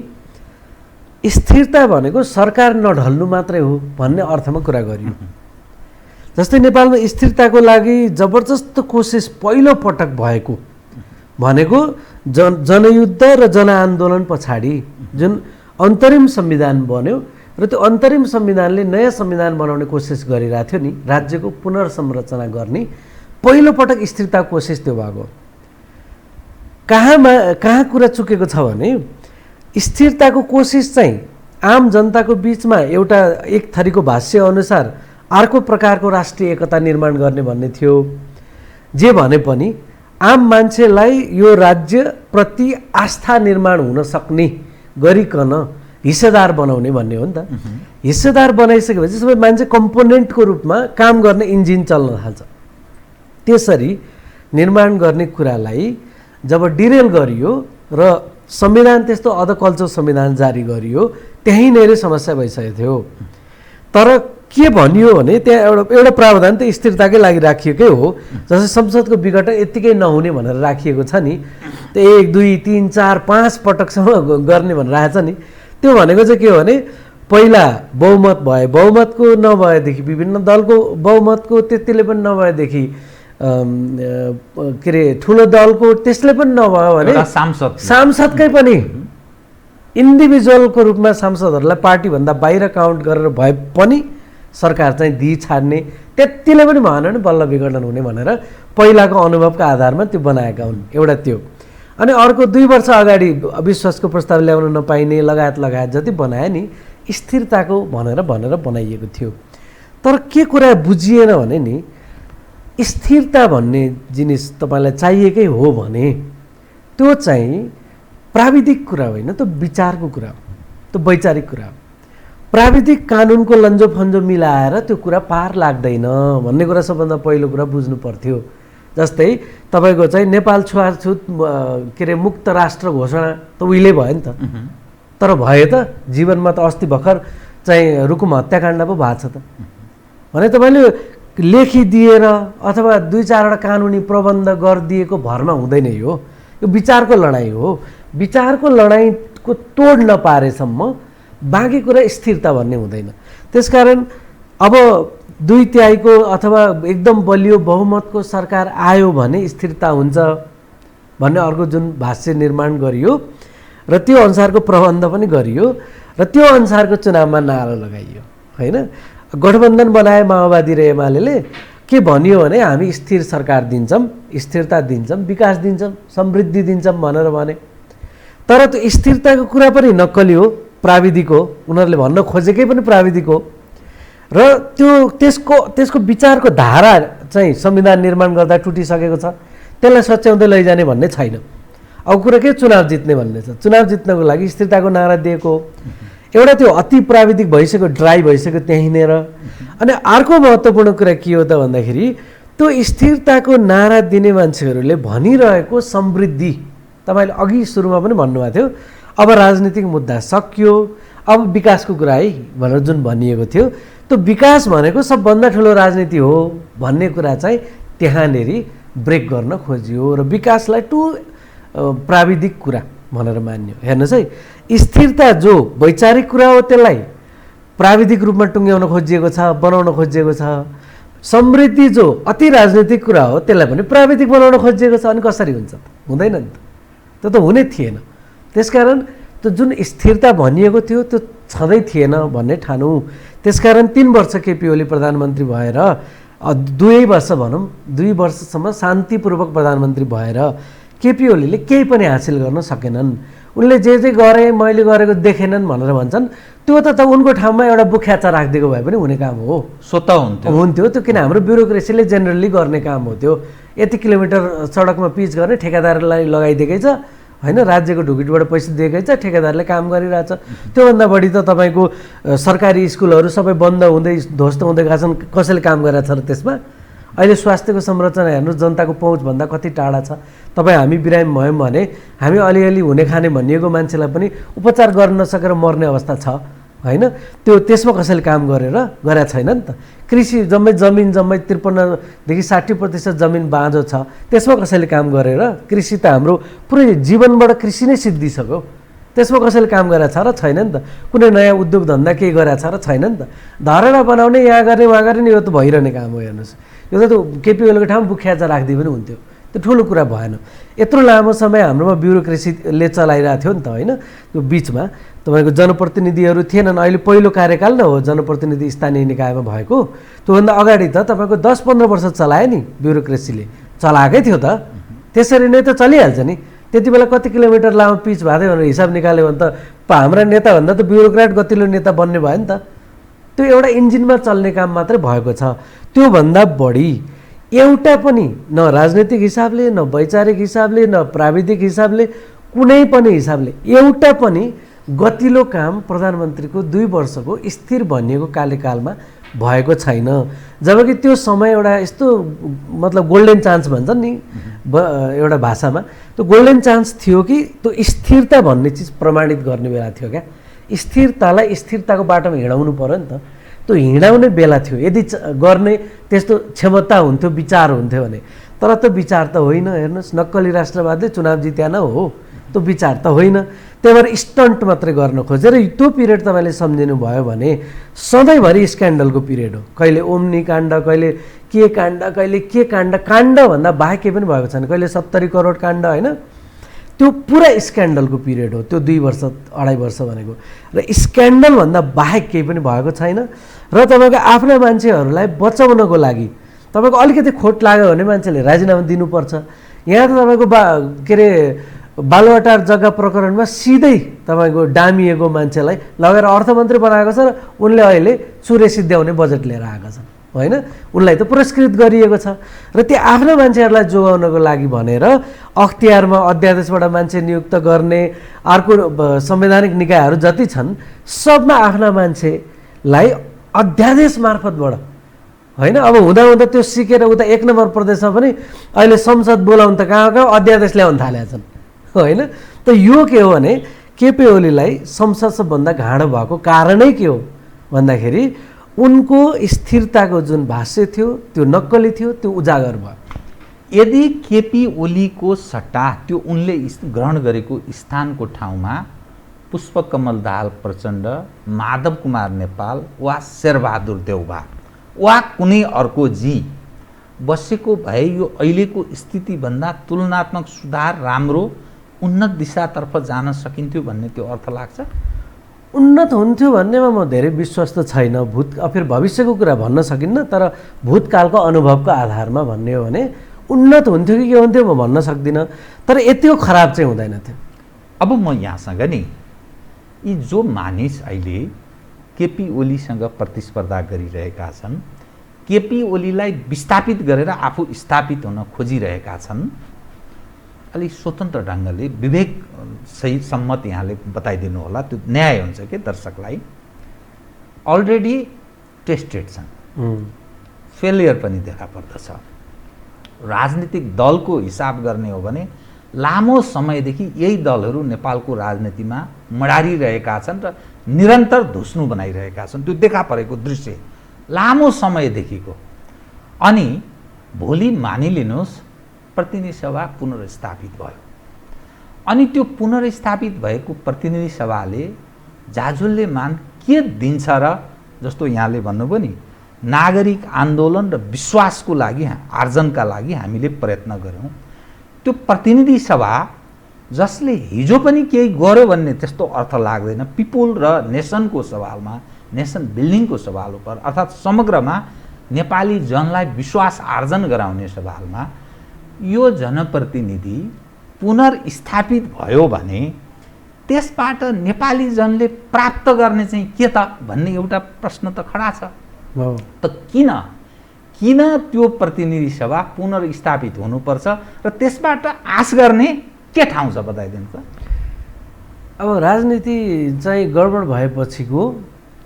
स्थिरता भनेको सरकार नढल्नु मात्रै हो भन्ने अर्थमा कुरा गरियो। जस्तै नेपालमा स्थिरताको लागि जबरजस्त कोसिस पहिलो पटक भएको भनेको जनयुद्ध र जनआन्दोलन पछाडि जुन अन्तरिम संविधान बन्यो र त्यो अन्तरिम संविधानले नयाँ संविधान बनाउने कोसिस गरिरहेको थियो नि, राज्यको पुनर्संरचना गर्ने पहिलो पटक स्थिरता कोसिस त्यो भएको। कहाँ कुरा चुकेको छ भने स्थिरताको कोसिस चाहिँ आम जनताको बिचमा एउटा एक थरीको भाष्य अनुसार अर्को प्रकारको राष्ट्रिय एकता निर्माण गर्ने भन्ने थियो। जे भने पनि आम मान्छेलाई यो राज्यप्रति आस्था निर्माण हुन सक्ने गरिकन हिस्सेदार बनाउने भन्ने हो नि त। हिस्सेदार बनाइसकेपछि सबै मान्छे कम्पोनेन्टको रूपमा काम गर्ने इन्जिन चल्न थाल्छ। त्यसरी निर्माण गर्ने कुरालाई जब डिरेल गरियो र संविधान त्यस्तो अधकल्चो संविधान जारी गरियो, त्यहीँनिर समस्या भइसकेको थियो। तर के भनियो भने त्यहाँ एउटा प्रावधान त स्थिरताकै लागि राखिएकै हो, जस्तै संसदको विघटन यत्तिकै नहुने भनेर राखिएको छ नि, त्यो 1, 2, 3, 4, 5 पटकसम्म गर्ने भनेर राखेको छ नि। त्यो भनेको चाहिँ के हो भने पहिला बहुमत भए, बहुमतको नभएदेखि विभिन्न दलको बहुमतको त्यतिले पनि नभएदेखि के अरे ठुलो दलको त्यसले पनि नभयो भने सांसदकै पनि इन्डिभिजुअलको रूपमा सांसदहरूलाई पार्टीभन्दा बाहिर काउन्ट गरेर भए पनि सरकार चाहिँ दिइ छाड्ने त्यतिले पनि भएन भने बल्ल विघटन हुने भनेर पहिलाको अनुभवको आधारमा त्यो बनाएका हुन्। एउटा त्यो, अनि अर्को 2 वर्ष अगाडि अविश्वासको प्रस्ताव ल्याउन नपाइने लगायत जति बनाए नि स्थिरताको भनेर बनाइएको थियो। तर के कुरा बुझिएन भने नि स्थिरता भन्ने जिनिस तपाईँलाई चाहिएकै हो भने त्यो चाहिँ प्राविधिक कुरा होइन, त्यो विचारको कुरा हो, त्यो वैचारिक कुरा हो। प्राविधिक कानुनको लन्जो फन्जो मिलाएर त्यो कुरा पार लाग्दैन भन्ने कुरा सबभन्दा पहिलो कुरा बुझ्नु पर्थ्यो। जस्तै तपाईँको चाहिँ नेपाल छुवाछुत के अरे मुक्त राष्ट्र घोषणा त उहिले भयो नि त, तर भयो त जीवनमा त अस्ति भर्खर चाहिँ रुकुम हत्याकाण्ड पो भएको छ त भने तपाईँले लेखिदिएर अथवा 2-4वटा कानुनी प्रबन्ध गरिदिएको भरमा हुँदैन। यो विचारको लडाइँ हो। विचारको लडाइँको तोड नपारेसम्म बाँकी कुरा स्थिरता भन्ने हुँदैन। त्यसकारण अब 2/3 अथवा एकदम बलियो बहुमतको सरकार आयो भने स्थिरता हुन्छ भन्ने अर्को जुन भाष्य निर्माण गरियो र त्यो अनुसारको प्रबन्ध पनि गरियो र त्यो अनुसारको चुनावमा नारा लगाइयो होइन। गठबन्धन बनाए माओवादी र एमाले के भनियो भने हामी स्थिर सरकार दिन्छौँ, स्थिरता दिन्छौँ, विकास दिन्छौँ, समृद्धि दिन्छौँ भनेर भने। तर त्यो स्थिरताको कुरा पनि नक्कली हो, प्राविधिक हो, उनीहरूले भन्न खोजेकै पनि प्राविधिक हो र त्यसको विचारको धारा चाहिँ संविधान निर्माण गर्दा टुटिसकेको छ, त्यसलाई सच्याउँदै लैजाने भन्ने छैन। अब कुरा के चुनाव जित्ने भन्ने छ। चुनाव जित्नको लागि स्थिरताको नारा दिएको एउटा त्यो अति प्राविधिक भइसक्यो, ड्राई भइसक्यो त्यहीँनिर। अनि अर्को महत्त्वपूर्ण कुरा के हो त भन्दाखेरि त्यो स्थिरताको नारा दिने मान्छेहरूले भनिरहेको समृद्धि, तपाईँले अघि सुरुमा पनि भन्नुभएको थियो अब राजनीतिक मुद्दा सकियो, अब विकासको कुरा है भनेर जुन भनिएको थियो, त्यो विकास भनेको सबभन्दा ठुलो राजनीति हो भन्ने कुरा चाहिँ त्यहाँनेरि ब्रेक गर्न खोजियो र विकासलाई प्राविधिक कुरा भनेर मान्यो। हेर्नुहोस् है, स्थिरता जो वैचारिक कुरा हो त्यसलाई प्राविधिक रूपमा टुङ्ग्याउन खोजिएको छ, बनाउन खोजिएको छ। समृद्धि जो अति राजनीतिक कुरा हो त्यसलाई पनि प्राविधिक बनाउन खोजिएको छ। अनि कसरी हुन्छ त? हुँदैन नि त, त्यो त हुनै थिएन। त्यसकारण त्यो जुन स्थिरता भनिएको थियो त्यो छँदै थिएन भन्ने ठानौँ। त्यसकारण 3 वर्ष केपी ओली प्रधानमन्त्री भएर 2 वर्ष भनौँ 2 वर्षसम्म शान्तिपूर्वक प्रधानमन्त्री भएर केपी ओलीले केही पनि हासिल गर्न सकेनन्। उनले जे गरे मैले गरेको देखेनन् भनेर भन्छन्, त्यो त उनको ठाउँमा एउटा बुख्याचा राखिदिएको भए पनि हुने काम हो, स्वतः हुन्थ्यो त्यो। किन हाम्रो ब्युरोक्रेसीले जेनरली गर्ने काम हो त्यो। यति किलोमिटर सडकमा पिच गर्ने ठेकेदारलाई लगाइदिएकै छ होइन, राज्यको ढुकुटीबाट पैसा दिएकै छ, ठेकेदारले काम गरिरहेछ। त्योभन्दा बढी त तपाईँको सरकारी स्कुलहरू सबै बन्द हुँदै ध्वस्त हुँदै गएका छन्, कसैले काम गरिरहेछ र त्यसमा? अहिले स्वास्थ्यको संरचना हेर्नुहोस्, जनताको पहुँचभन्दा कति टाढा छ। तपाईँ हामी बिरामी भयौँ भने हामी अलिअलि हुने खाने भनिएको मान्छेलाई पनि उपचार गर्न नसकेर मर्ने अवस्था छ होइन। त्यसमा कसैले काम गरेका छैन नि त। कृषि जम्मै 53देखि 60% जमिन बाँझो छ, त्यसमा कसैले काम गरेर? कृषि त हाम्रो पुरै जीवनबाट कृषि नै सिद्धिसक्यो, त्यसमा कसैले काम गरेछ र छैन नि त। कुनै नयाँ उद्योग धन्दा केही गरेछ र छैन नि त। धारणा बनाउने यहाँ गर्ने उहाँ गर्ने यो त भइरहने काम हो। हेर्नुहोस्, यो त केपी ओलीको ठाउँमा बुख्याचा राख्दै पनि हुन्थ्यो, त्यो ठुलो कुरा भएन। यत्रो लामो समय हाम्रोमा ब्युरोक्रेसीले चलाइरहेको थियो नि त होइन। त्यो बिचमा तपाईँको जनप्रतिनिधिहरू थिएनन्। अहिले पहिलो कार्यकाल न हो जनप्रतिनिधि स्थानीय निकायमा भएको, त्योभन्दा अगाडि त तपाईँको 10-15 वर्ष चलायो नि ब्युरोक्रेसीले, चलाएकै थियो त। त्यसरी नै त चलिहाल्छ नि। त्यति बेला कति किलोमिटर लामो पिच भएको थियो भनेर हिसाब निकाल्यो भने त हाम्रा नेताभन्दा त ब्युरोक्राट गतिलो नेता बन्ने भयो नि त। त्यो एउटा इन्जिनमा चल्ने काम मात्रै भएको छ। त्योभन्दा बढी एउटा पनि न राजनीतिक हिसाबले, न वैचारिक हिसाबले, न प्राविधिक हिसाबले, कुनै पनि हिसाबले एउटा पनि गतिलो काम प्रधानमन्त्रीको 2 वर्षको स्थिर भनिएको कार्यकालमा भएको छैन। जबकि त्यो समय एउटा यस्तो मतलब गोल्डन चान्स भन्छन् नि एउटा भाषामा, त्यो गोल्डन चान्स थियो कि त्यो स्थिरता भन्ने चिज प्रमाणित गर्ने बेला थियो क्या। स्थिरतालाई स्थिरताको बाटोमा हिँडाउनु पर्यो नि त। त्यो हिँडाउने बेला थियो यदि गर्ने त्यस्तो क्षमता हुन्थ्यो, विचार हुन्थ्यो भने। तर त्यो विचार त होइन। हेर्नुहोस्, नक्कली राष्ट्रवादले चुनाव जित्या न हो, त्यो विचार त होइन। त्यही भएर स्टन्ट मात्रै गर्न खोजेर त्यो पिरियड तपाईँले सम्झिनु भयो भने सधैँभरि स्क्यान्डलको पिरियड हो। कहिले ओम्नी काण्ड, कहिले के काण्ड, कहिले के काण्ड, काण्डभन्दा बाहेक केही पनि भएको छैन। कहिले 70 करोड काण्ड होइन, त्यो पुरा स्क्यान्डलको पिरियड हो त्यो 2 वर्ष 2.5 वर्ष भनेको र स्क्यान्डलभन्दा बाहेक केही पनि भएको छैन र तपाईँको आफ्ना मान्छेहरूलाई बचाउनको लागि तपाईँको अलिकति खोट लाग्यो भने मान्छेले राजीनामा दिनुपर्छ यहाँ त तपाईँको के अरे बालुवाटार जग्गा प्रकरणमा सिधै तपाईँको डामिएको मान्छेलाई लगेर अर्थमन्त्री बनाएको छ र उनले अहिले चुरे सिद्ध्याउने बजेट लिएर आएका छन् होइन उनलाई त पुरस्कृत गरिएको छ र त्यो आफ्ना मान्छेहरूलाई जोगाउनको लागि भनेर अख्तियारमा अध्यादेशबाट मान्छे नियुक्त गर्ने अर्को संवैधानिक निकायहरू जति छन् सबमा आफ्ना मान्छेलाई अध्यादेश मार्फतबाट होइन अब हुँदा हुँदा त्यो सिकेर उता 1 नम्बर प्रदेशमा पनि अहिले संसद बोलाउन त कहाँ कहाँ अध्यादेश ल्याउन थालेका छन् होइन त यो के हो भने केपी ओलीलाई संसद सबभन्दा घाँडो भएको कारणै के हो भन्दाखेरि उनको स्थिरताको जुन भाष्य थियो त्यो नक्कली थियो त्यो उजागर भयो यदि केपी ओलीको सट्टा त्यो उनले ग्रहण गरेको स्थानको ठाउँमा पुष्पकमल दाहाल प्रचण्ड माधव कुमार नेपाल वा शेरबहादुर देउबा वा कुनै अर्को जी बसेको भए यो अहिलेको स्थितिभन्दा तुलनात्मक सुधार राम्रो उन्नत दिशातर्फ जान सकिन्थ्यो भन्ने त्यो अर्थ लाग्छ उन्नत हुन्थ्यो भन्नेमा म धेरै विश्वस्त छैन फेरि भविष्यको कुरा भन्न सकिन्न तर भूतकालको अनुभवको आधारमा भन्ने हो भने उन्नत हुन्थ्यो कि के हुन्थ्यो म भन्न सक्दिनँ तर यतिको खराब चाहिँ हुँदैन थियो अब म यहाँसँग नि यी जो मानिस अहिले केपी ओलीसँग प्रतिस्पर्धा गरिरहेका छन् केपी ओलीलाई विस्थापित गरेर आफू स्थापित हुन खोजिरहेका छन् अलिक स्वतन्त्र ढङ्गले विवेक सही सम्मत यहाँले बताइदिनु होला त्यो न्याय हुन्छ कि दर्शकलाई अलरेडी टेस्टेड छन् फेलियर पनि देखा पर्दछ राजनीतिक दलको हिसाब गर्ने हो भने लामो समयदेखि यही दलहरू नेपालको राजनीतिमा मडारिरहेका छन् र निरन्तर धुस्नु बनाइरहेका छन् त्यो देखा परेको दृश्य लामो समयदेखिको अनि भोलि मानिलिनुहोस् प्रतिनिधि सभा पुनर्स्थापित भयो अनि त्यो पुनर्स्थापित भएको प्रतिनिधि सभाले जाजुलले मान के दिन्छ र जस्तो यहाँले भन्नुभयो नि नागरिक आन्दोलन र विश्वासको लागि आर्जनका लागि हामीले प्रयत्न गऱ्यौँ त्यो प्रतिनिधि सभा जसले हिजो पनि केही गर्यो भन्ने त्यस्तो अर्थ लाग्दैन पिपुल र नेसनको सवालमा नेसन बिल्डिङको सवाल उप अर्थात् समग्रमा नेपाली जनलाई विश्वास आर्जन गराउने सवालमा यो जनप्रतिनिधि पुनर्स्थापित भयो भने त्यसबाट नेपाली जनले प्राप्त गर्ने चाहिँ के त भन्ने एउटा प्रश्न त खडा छ त किन त्यो प्रतिनिधि सभा पुनर्स्थापित हुनुपर्छ र त्यसबाट आश गर्ने के ठाउँ छ बताइदिनु त अब राजनीति चाहिँ गडबड भएपछिको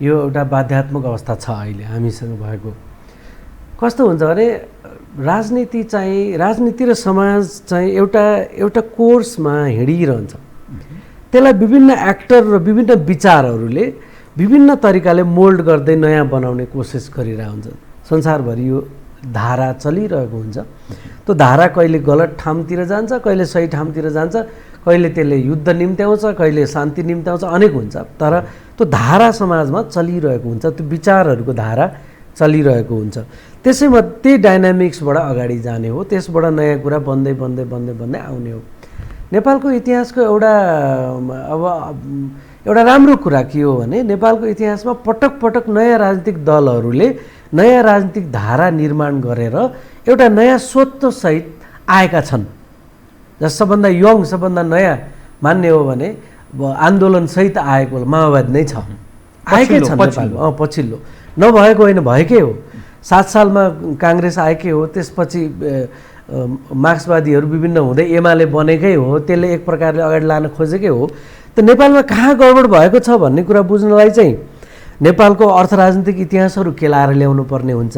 यो एउटा बाध्यात्मक अवस्था छ अहिले हामीसँग भएको कस्तो हुन्छ भने राजनीति र समाज चाहिँ एउटा कोर्समा हिँडिरहन्छ त्यसलाई विभिन्न एक्टर र विभिन्न विचारहरूले विभिन्न तरिकाले मोल्ड गर्दै नयाँ बनाउने कोसिस गरिरहेको हुन्छ संसारभरि यो धारा चलिरहेको हुन्छ त्यो धारा कहिले गलत ठाउँतिर जान्छ कहिले सही ठाउँतिर जान्छ कहिले त्यसले युद्ध निम्त्याउँछ कहिले शान्ति निम्त्याउँछ अनेक हुन्छ तर त्यो धारा समाजमा चलिरहेको हुन्छ त्यो विचारहरूको धारा चलिरहेको हुन्छ त्यसैमा त्यही डाइनामिक्सबाट अगाडि जाने हो त्यसबाट नयाँ कुरा बन्दै बन्दै बन्दै बन्दै आउने हो नेपालको इतिहासको एउटा राम्रो कुरा के हो भने नेपालको इतिहासमा पटक पटक नयाँ राजनीतिक दलहरूले नयाँ राजनीतिक धारा निर्माण गरेर एउटा नयाँ स्वत्वसहित आएका छन् सबभन्दा यङ सबभन्दा नयाँ मान्ने हो भने आन्दोलनसहित आएको माओवादी नै छ आएकै छन् नेपालमा पछिल्लो नभएको होइन भएकै हो 7 सालमा काङ्ग्रेस आएकै हो त्यसपछि मार्क्सवादीहरू विभिन्न हुँदै एमाले बनेकै हो त्यसले एक प्रकारले अगाडि लान खोजेकै हो त नेपालमा कहाँ गडबड भएको छ भन्ने कुरा बुझ्नलाई चाहिँ नेपालको अर्थ राजनीतिक इतिहासहरू केलाएर ल्याउनु पर्ने हुन्छ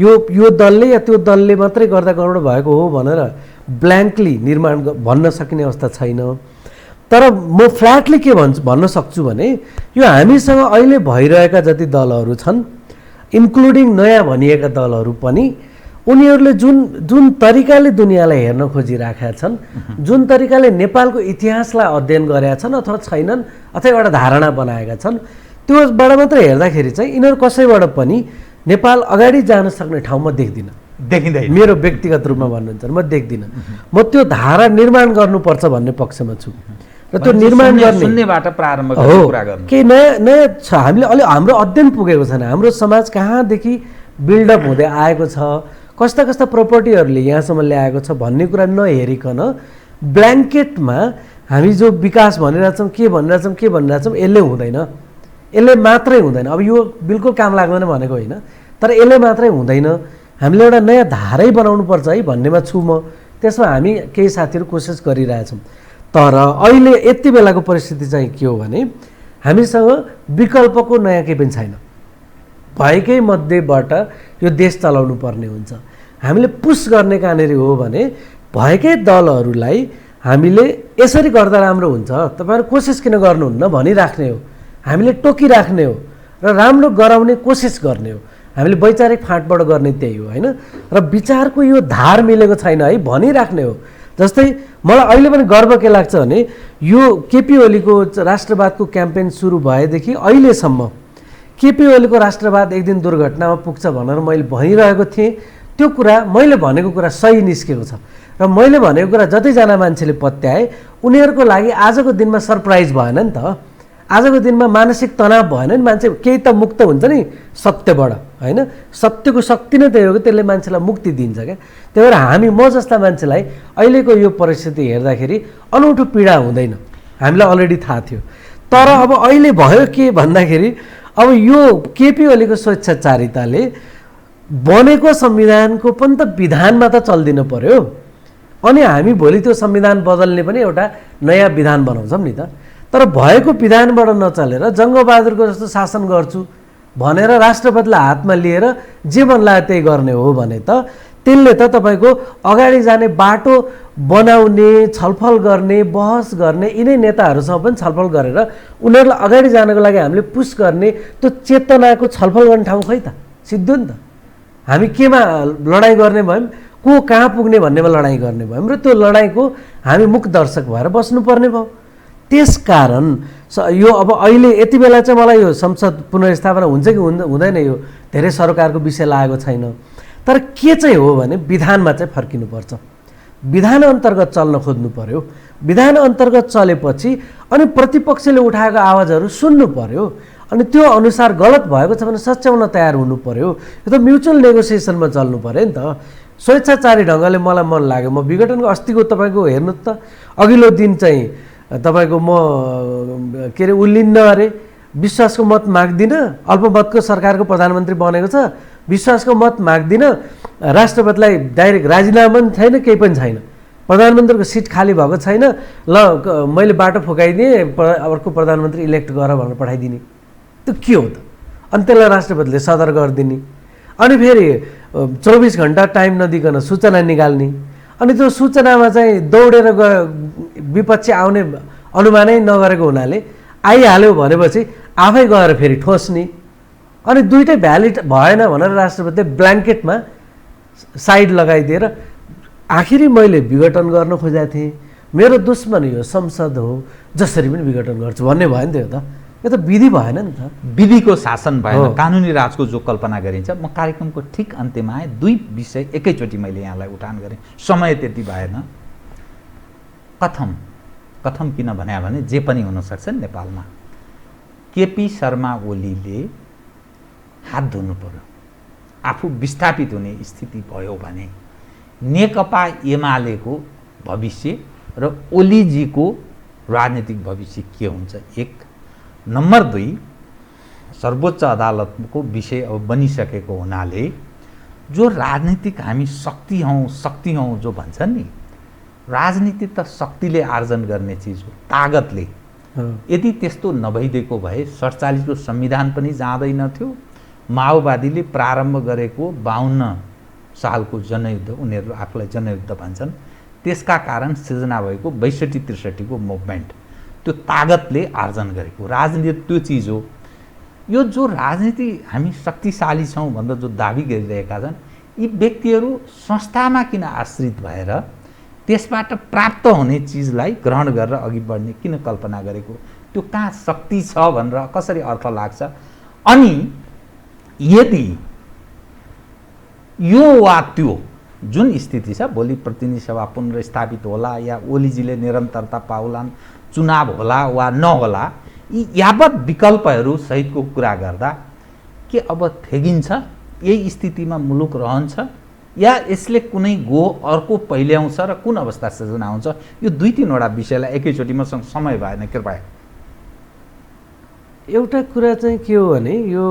यो दलले या त्यो दलले मात्रै गर्दा गडबड भएको हो भनेर ब्ल्याङ्कली निर्माण भन्न सकिने अवस्था छैन तर म फ्ल्याटली के भन्न सक्छु भने यो हामीसँग अहिले भइरहेका जति दलहरू छन् इन्क्लुडिङ नयाँ भनिएका दलहरू पनि उनीहरूले जुन तरिकाले दुनियाँलाई हेर्न खोजिराखेका छन् जुन तरिकाले नेपालको इतिहासलाई अध्ययन गरेका छन् अथवा छैनन् अथवा एउटा धारणा बनाएका छन् त्योबाट मात्रै हेर्दाखेरि चाहिँ यिनीहरू कसैबाट पनि नेपाल अगाडि जान सक्ने ठाउँमा देख्दिनँ देखिँदैन। मेरो व्यक्तिगत रूपमा भन्नुहुन्छ म देख्दिनँ। म त्यो धारा निर्माण गर्नुपर्छ भन्ने पक्षमा छु र त्यो निर्माण गर्ने शून्यबाट प्रारम्भ हो। गर्ने कुरा गर्नु। केही नयाँ नयाँ छ, हामीले अलि हाम्रो अध्ययन पुगेको छैन। हाम्रो समाज कहाँदेखि बिल्डअप हुँदै आएको छ, कस्ता कस्ता प्रपर्टीहरूले यहाँसम्म ल्याएको छ भन्ने कुरा नहेरिकन ब्ल्याङ्केटमा हामी जो विकास भनिरहेछौँ के भनिरहेछौँ यसले हुँदैन, यसले मात्रै हुँदैन। अब यो बिल्कुल काम लाग्दैन भनेको होइन, तर यसले मात्रै हुँदैन, हामीले एउटा नयाँ धारै बनाउनुपर्छ है भन्नेमा छु म। त्यसमा हामी केही साथीहरू कोसिस गरिरहेछौँ। तर अहिले यति बेलाको परिस्थिति चाहिँ के हो भने हामीसँग विकल्पको नयाँ केही पनि छैन। भएकै मध्येबाट यो देश चलाउनु पर्ने हुन्छ। हामीले पुस गर्ने कहाँनिर हो भने भएकै दलहरूलाई हामीले यसरी गर्दा राम्रो हुन्छ, तपाईँहरू कोसिस किन गर्नुहुन्न भनिराख्ने हो, हामीले टोकिराख्ने हो र राम्रो गराउने कोसिस गर्ने हो। हामीले वैचारिक फाँटबाट गर्ने त्यही हो होइन। र विचारको यो धार मिलेको छैन है भनिराख्ने हो। जस्तै मलाई अहिले पनि गर्व के लाग्छ भने यो केपी ओलीको राष्ट्रवादको क्याम्पेन सुरु भएदेखि अहिलेसम्म केपी ओलीको राष्ट्रवाद एक दिन दुर्घटनामा पुग्छ भनेर मैले भनिरहेको थिएँ। त्यो कुरा मैले भनेको कुरा सही निस्केको छ र मैले भनेको कुरा जतिजना मान्छेले पत्याए उनीहरूको लागि आजको दिनमा सरप्राइज भएन नि त। आजको दिनमा मानसिक तनाव भएन नि। मान्छे केही त मुक्त हुन्छ नि सत्यबाट होइन। सत्यको शक्ति नै त्यही हो कि त्यसले मान्छेलाई मुक्ति दिन्छ क्या। त्यही भएर हामी म जस्ता मान्छेलाई अहिलेको यो परिस्थिति हेर्दाखेरि अनौठो पीडा हुँदैन, हामीलाई अलरेडी थाहा थियो। तर अब अहिले भयो के भन्दाखेरि अब यो केपी ओलीको स्वेच्छाचारिताले बनेको संविधानको पनि त विधानमा त चल्दिन पर्यो। अनि हामी भोलि त्यो संविधान बदल्ने पनि एउटा नयाँ विधान बनाउँछौँ नि त। तर भएको विधानबाट नचलेर जङ्गबहादुरको जस्तो शासन गर्छु भनेर राष्ट्रपतिलाई हातमा लिएर जे मन लाग्यो त्यही गर्ने हो भने त त्यसले त तपाईँको अगाडि जाने बाटो बनाउने, छलफल गर्ने, बहस गर्ने यिनै नेताहरूसँग पनि छलफल गरेर उनीहरूलाई अगाडि जानको लागि हामीले पुस गर्ने त्यो चेतनाको छलफल गर्ने ठाउँ खै त सिद्धो नि त। हामी केमा लडाइँ गर्ने भयौँ, को कहाँ पुग्ने भन्नेमा लडाइँ गर्ने भयौँ र त्यो लडाइँको हामी मुख दर्शक भएर बस्नुपर्ने भयो। त्यसकारण यो अब अहिले यति बेला चाहिँ मलाई यो संसद पुनर्स्थापना हुन्छ कि हुँदैन यो धेरै सरकारको विषय लागेको छैन। तर के चाहिँ हो भने विधानमा चाहिँ फर्किनुपर्छ। विधान अन्तर्गत चल्न खोज्नु पर्यो। विधान अन्तर्गत चलेपछि अनि प्रतिपक्षले उठाएको आवाजहरू सुन्नु पर्यो। अनि त्यो अनुसार गलत भएको छ भने सच्याउन तयार हुनु पर्यो। यो त म्युचुअल नेगोसिएसनमा चल्नु पर्यो नि त। स्वेच्छाचारी ढङ्गले मलाई मन लाग्यो, म विघटनको अस्तिको तपाईँको हेर्नुहोस् त अघिल्लो दिन चाहिँ तपाईँको म के अरे उल्लिन्न अरे विश्वासको मत माग्दिनँ, अल्पमतको सरकारको प्रधानमन्त्री बनेको छ, विश्वासको मत माग्दिनँ, राष्ट्रपतिलाई डाइरेक्ट राजीनामा पनि छैन, केही पनि छैन, प्रधानमन्त्रीको सिट खाली भएको छैन, ल मैले बाटो फुकाइदिएँ अर्को प्रधानमन्त्री इलेक्ट गर भनेर पठाइदिने। त्यो के हो त? अनि त्यसलाई राष्ट्रपतिले सदर गरिदिने, अनि फेरि 24 घन्टा टाइम नदिकन सूचना निकाल्ने, अनि त्यो सूचनामा चाहिँ दौडेर विपक्षी आउने अनुमानै नगरेको हुनाले आइहाल्यो भनेपछि आफै गएर फेरि ठोस्ने, अनि दुइटै भ्यालिड भएन भनेर राष्ट्रपतिले ब्ल्याङ्केटमा साइड लगाइदिएर आखिरी मैले विघटन गर्न खोजेको थिएँ, मेरो दुश्मन यो संसद हो, जसरी पनि विघटन गर्छु भन्ने भयो नि त। यो त विधि भएन नि त। विधिको शासन भएन, कानुनी राजको जो कल्पना गरिन्छ। म कार्यक्रमको ठिक अन्त्यमा आएँ, दुई विषय एकैचोटि मैले यहाँलाई उठान गरेँ, समय त्यति भएन। कथम किन भने जे पनि हुनसक्छ नेपालमा। केपी शर्मा ओलीले हात धुनु पर्यो। आफू विस्थापित हुने स्थिति भयो भने नेकपा एमालेको भविष्य र ओलीजीको राजनीतिक भविष्य के हुन्छ, एक। नम्बर 2, सर्वोच्च अदालतको विषय अब बनिसकेको हुनाले जो राजनीतिक हामी शक्ति हौँ जो भन्छन् नि, राजनीति त शक्तिले आर्जन गर्ने चिज हो, तागतले। यदि त्यस्तो नभइदिएको भए 47 को संविधान पनि जाँदैनथ्यो। माओवादीले प्रारम्भ गरेको 52 सालको जनयुद्ध, उनीहरू आफूलाई जनयुद्ध भन्छन्, त्यसका कारण सृजना भएको 62-63 को मुभमेन्ट, त्यो तागतले आर्जन गरेको राजनीति त्यो चिज हो। यो जो राजनीति हामी शक्तिशाली छौँ भनेर जो दाबी गरिरहेका छन्, यी व्यक्तिहरू संस्थामा किन आश्रित भएर त्यसबाट प्राप्त हुने चिजलाई ग्रहण गरेर अघि बढ्ने किन कल्पना गरेको? त्यो कहाँ शक्ति छ भनेर कसरी अर्थ लाग्छ? अनि यदि यो वा त्यो जुन स्थिति छ, भोलि प्रतिनिधि सभा पुनर्स्थापित होला या ओलीजीले निरन्तरता पाउलान्, चुनाव होला वा नहोला, यी यावत विकल्पहरू सहितको कुरा गर्दा के अब थेगिन्छ? यही स्थितिमा मुलुक रहन्छ या यसले कुनै अर्को पहिल्याउँछ र कुन अवस्था सृजना हुन्छ? यो 2-3 वटा विषयलाई एकैचोटिमा समय भएन कृपया। एउटा कुरा चाहिँ के हो भने यो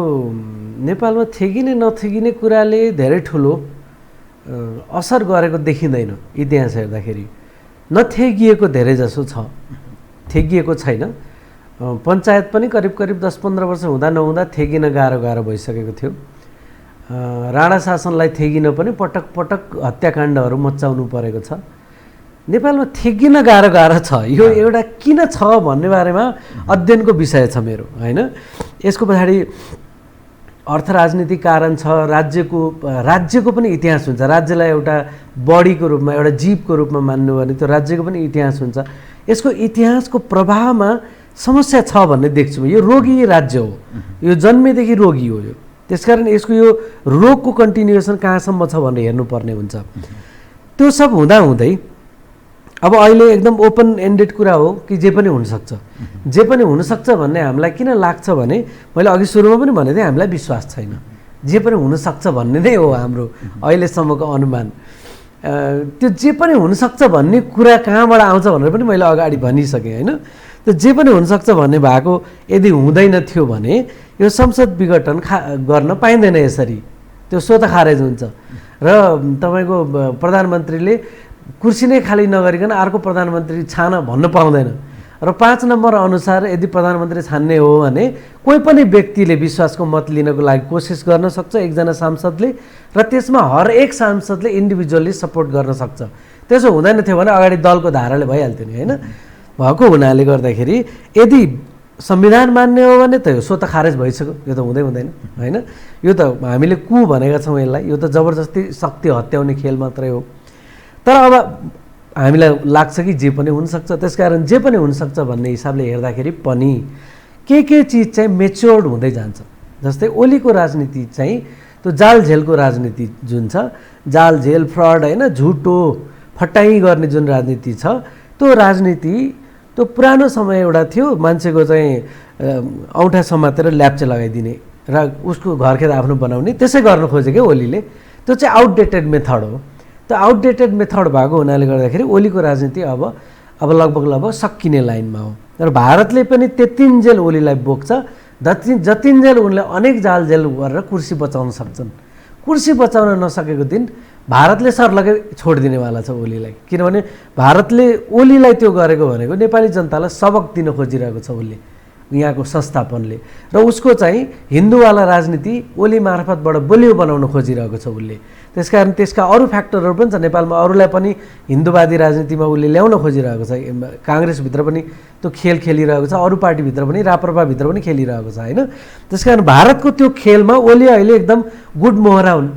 नेपालमा थेगिने नथेगिने कुराले धेरै ठुलो असर गरेको देखिँदैन इतिहास हेर्दाखेरि। नथेगिएको धेरै जसो छ, थेगिएको छैन। पञ्चायत पनि करिब 10-15 वर्ष हुँदा नहुँदा थेगिन गाह्रो भइसकेको थियो। राणा शासनलाई थेगिन पनि पटक पटक हत्याकाण्डहरू मचाउनु परेको छ। नेपालमा थेगिन गाह्रो छ। यो एउटा किन छ भन्ने बारेमा अध्ययनको विषय छ मेरो, होइन? यसको पछाडि अर्थ राजनीतिक कारण छ। राज्यको पनि इतिहास हुन्छ। राज्यलाई एउटा बडीको रूपमा, एउटा जीवको रूपमा मान्नु भने त्यो राज्यको पनि इतिहास हुन्छ। यसको इतिहासको प्रभावमा समस्या छ भन्ने देख्छु। यो रोगी राज्य हो, यो जन्मेदेखि रोगी हो। यो त्यसकारण यसको यो रोगको कन्टिन्युएसन कहाँसम्म छ भनेर हेर्नुपर्ने हुन्छ। त्यो सब हुँदाहुँदै अब अहिले एकदम ओपन एन्डेड कुरा हो कि जे पनि हुनसक्छ। जे पनि हुनसक्छ भन्ने हामीलाई किन लाग्छ भने मैले अघि सुरुमा पनि भनेको थिएँ, हामीलाई विश्वास छैन। जे पनि हुनसक्छ भन्ने नै हो हाम्रो अहिलेसम्मको अनुमान। त्यो जे पनि हुनसक्छ भन्ने कुरा कहाँबाट आउँछ भनेर पनि मैले अगाडि भनिसकेँ, होइन? त्यो जे पनि हुनसक्छ भन्ने भएको यदि हुँदैन थियो भने यो संसद विघटन गर्न पाइँदैन यसरी। त्यो स्वतः खारेज हुन्छ र तपाईँको प्रधानमन्त्रीले कुर्सी नै खाली नगरिकन अर्को प्रधानमन्त्री छान भन्न पाउँदैन। र 5 नम्बर अनुसार यदि प्रधानमन्त्री छान्ने हो भने कोही पनि व्यक्तिले विश्वासको मत लिनको लागि कोसिस गर्न सक्छ, एकजना सांसदले, र त्यसमा हरेक सांसदले इन्डिभिजुअली सपोर्ट गर्न सक्छ। त्यसो हुँदैन थियो भने अगाडि दलको धाराले भइहाल्थ्यो नि, होइन? भएको हुनाले गर्दाखेरि यदि संविधान मान्ने हो भने त यो स्वतः खारेज भइसक्यो। यो त हुँदैन, होइन? यो त हामीले भनेका छौँ यसलाई। यो त जबरजस्ती शक्ति हत्याउने खेल मात्रै हो। तर अब हामीलाई लाग्छ कि जे पनि हुनसक्छ। त्यसकारण जे पनि हुनसक्छ भन्ने हिसाबले हेर्दाखेरि पनि के चिज चाहिँ मेच्योर्ड हुँदै जान्छ। जस्तै ओलीको राजनीति चाहिँ त्यो जालझेलको राजनीति जुन छ, जालझेल, फ्रड, होइन, झुटो फटाइ गर्ने जुन राजनीति छ, त्यो राजनीति त्यो पुरानो समय एउटा थियो। मान्छेको चाहिँ औँठा समातेर ल्याप्चे लगाइदिने र उसको घरखेत आफ्नो बनाउने, त्यसै गर्न खोजेको ओलीले। त्यो चाहिँ आउटडेटेड मेथड हो। त्यो आउटडेटेड मेथड भएको हुनाले गर्दाखेरि ओलीको राजनीति अब लगभग सकिने लाइनमा हो। र भारतले पनि त्यतिन्जेल ओलीलाई बोक्छ जतिन्जेल उनले अनेक जालझेल गरेर कुर्सी बचाउन सक्छन्। कुर्सी बचाउन नसकेको दिन भारतले सर्लकै छोडिदिनेवाला छ ओलीलाई। किनभने भारतले ओलीलाई त्यो गरेको भनेको नेपाली जनतालाई सबक दिन खोजिरहेको छ उसले, यहाँको संस्थापनले। र उसको चाहिँ हिन्दूवाला राजनीति ओली मार्फतबाट बलियो बनाउन खोजिरहेको छ उसले। त्यसकारण त्यसका अरू फ्याक्टरहरू पनि छ। नेपालमा अरूलाई पनि हिन्दूवादी राजनीतिमा उसले ल्याउन खोजिरहेको छ। काङ्ग्रेसभित्र पनि त्यो खेल खेलिरहेको छ, अरू पार्टीभित्र पनि, राप्रपाभित्र पनि खेलिरहेको छ, होइन? त्यसकारण भारतको त्यो खेलमा ओली अहिले एकदम गुड मोहरा हुन्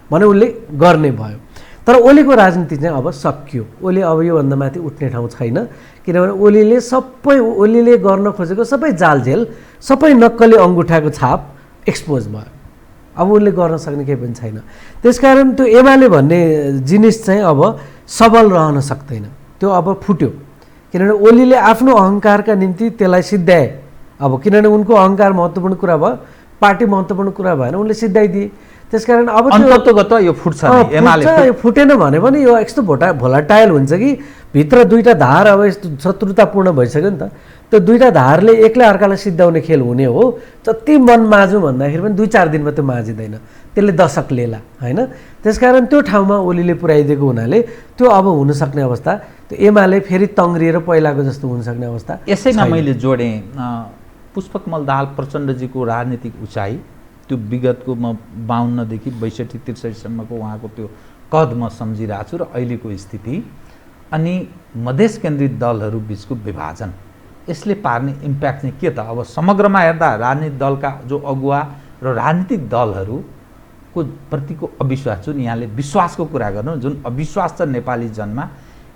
भने उसले गर्ने भयो। तर ओलीको राजनीति चाहिँ अब सकियो। ओली अब योभन्दा माथि उठ्ने ठाउँ छैन। किनभने ओलीले गर्न खोजेको सबै जालझेल, सबै नक्कली अङ्गुठाको छाप एक्सपोज भयो। अब उसले गर्न सक्ने केही पनि छैन। त्यसकारण त्यो एमाले भन्ने जिनिस चाहिँ अब सबल रहन सक्दैन। त्यो अब फुट्यो। किनभने ओलीले आफ्नो अहङ्कारका निम्ति त्यसलाई सिद्ध्याए। अब किनभने उनको अहङ्कार महत्त्वपूर्ण कुरा भयो, पार्टी महत्त्वपूर्ण कुरा भएन, उनले सिद्ध्याइदिए। त्यसकारण अब अन्ततोगत यो फुट्छ नि। एमाले यो फुटेन भने पनि यो यस्तो भोलाटाइल हुन्छ कि भित्र दुईटा धार अब यस्तो शत्रुतापूर्ण भइसक्यो नि त। त्यो दुईटा धारले एक्लै अर्कालाई सिद्ध्याउने खेल हुने हो। जति मन माझौँ भन्दाखेरि पनि 2-4 दिनमा त्यो माझिँदैन, त्यसले दशक लिएला, होइन? त्यसकारण त्यो ठाउँमा ओलीले पुर्याइदिएको हुनाले त्यो अब हुनसक्ने अवस्था, त्यो एमाले फेरि तङ्ग्रिएर पहिलाको जस्तो हुनसक्ने अवस्था। यसैमा मैले जोडेँ पुष्पकमल दाहाल प्रचण्डजीको राजनीतिक उचाइ, त्यो विगतको म 52देखि 62-63सम्मको उहाँको त्यो कद म सम्झिरहेको छु र अहिलेको स्थिति, अनि मधेस केन्द्रित दलहरू बिचको विभाजन, यसले पार्ने इम्प्याक्ट चाहिँ के त? अब समग्रमा हेर्दा राजनीतिक दलका जो अगुवा र राजनीतिक दलहरूको प्रतिको अविश्वास, जुन यहाँले विश्वासको कुरा गर्नु, जुन अविश्वास छ नेपाली जनमा,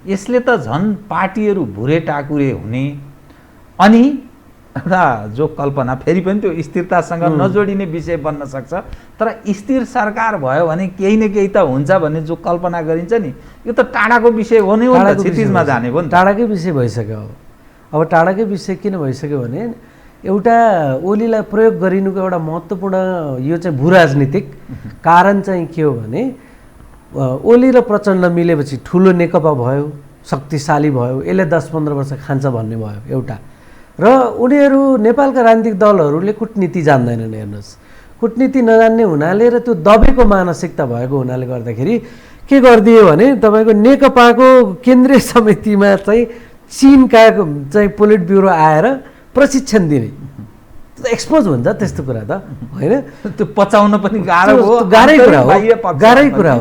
यसले त झन् पार्टीहरू भुरे टाकुरे हुने, अनि एउटा जो कल्पना फेरि पनि त्यो स्थिरतासँग नजोडिने विषय बन्न सक्छ, तर स्थिर सरकार भयो भने केही न केही त हुन्छ भन्ने जो कल्पना गरिन्छ नि, यो त टाढाको विषय हो नि, क्षितिजमा जाने हो नि, टाढाकै विषय भइसक्यो। अब टाढाकै विषय किन भइसक्यो भने एउटा ओलीलाई प्रयोग गरिनुको एउटा महत्त्वपूर्ण यो चाहिँ भू राजनीतिक कारण चाहिँ के हो भने ओली र प्रचण्ड मिलेपछि ठुलो नेकपा भयो, शक्तिशाली भयो, यसले 10-15 वर्ष खान्छ भन्ने भयो एउटा। र उनीहरू नेपालका राजनीतिक दलहरूले कुटनीति जान्दैनन्। हेर्नुहोस्, कुटनीति नजान्ने हुनाले र त्यो दबेको मानसिकता भएको हुनाले गर्दाखेरि के गरिदियो भने तपाईँको नेकपाको केन्द्रीय समितिमा चाहिँ चीनका चाहिँ पोलिट ब्युरो आएर प्रशिक्षण दिने, एक्सपोज हुन्छ त्यस्तो कुरा त होइन। त्यो पचाउन पनि गाह्रो हो, गाह्रै कुरा हो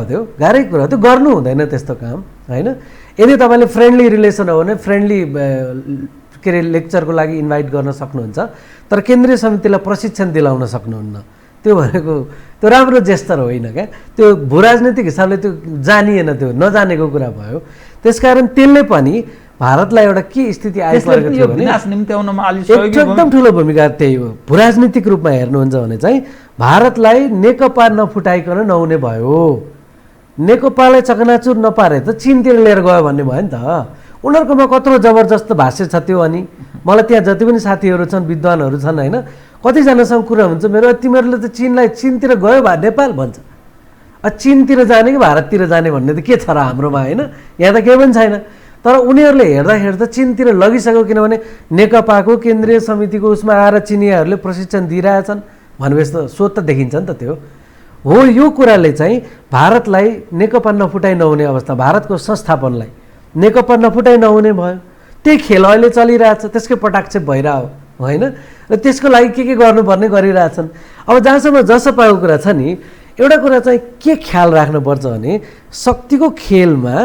त्यो, गाह्रै कुरा हो त्यो, गर्नु हुँदैन त्यस्तो काम होइन। यदि तपाईँले फ्रेन्डली रिलेसन हो भने फ्रेन्डली के अरे लेक्चरको लागि इन्भाइट गर्न सक्नुहुन्छ, तर केन्द्रीय समितिलाई प्रशिक्षण दिलाउन सक्नुहुन्न। त्यो भनेको त्यो राम्रो जेस्टर होइन क्या, त्यो भू राजनीतिक हिसाबले त्यो जानिएन, त्यो नजानेको कुरा भयो। त्यसकारण त्यसले पनि भारतलाई एउटा के स्थिति आइपरेको थियो भने एकदम ठुलो भूमिका त्यही हो। भू राजनीतिक रूपमा हेर्नुहुन्छ भने चाहिँ भारतलाई नेकपा नफुटाइकन नहुने भयो, नेकपालाई चकनाचुर नपारे त चीनतिर लिएर गयो भन्ने भयो नि त। उनीहरूकोमा कत्रो जबरजस्त भाष्य छ त्यो। अनि मलाई त्यहाँ जति पनि साथीहरू छन्, विद्वानहरू छन् होइन, कतिजनासँग कुरा हुन्छ मेरो, तिमीहरूले त चीनतिर गयो भए नेपाल भन्छ, चीनतिर जाने कि भारततिर जाने भन्ने त के छ र हाम्रोमा होइन, यहाँ त केही पनि छैन। तर उनीहरूले हेर्दा चीनतिर लगिसक्यो, किनभने नेकपाको केन्द्रीय समितिको उसमा आएर चिनियाहरूले प्रशिक्षण दिइरहेछन् भनेपछि त स्रोत त देखिन्छ नि त त्यो हो। यो कुराले चाहिँ भारतलाई नेकपा नफुटाइ नहुने अवस्था, भारतको संस्थापनलाई नेकपा नफुटाइ नहुने भयो। त्यही खेल अहिले चलिरहेछ, त्यसकै पटाक्षेप भइरह्यो होइन। र त्यसको लागि के गर्नुपर्ने गरिरहेछन्। अब जहाँसम्म जसपाको कुरा छ नि, एउटा कुरा चाहिँ के ख्याल राख्नुपर्छ भने शक्तिको खेलमा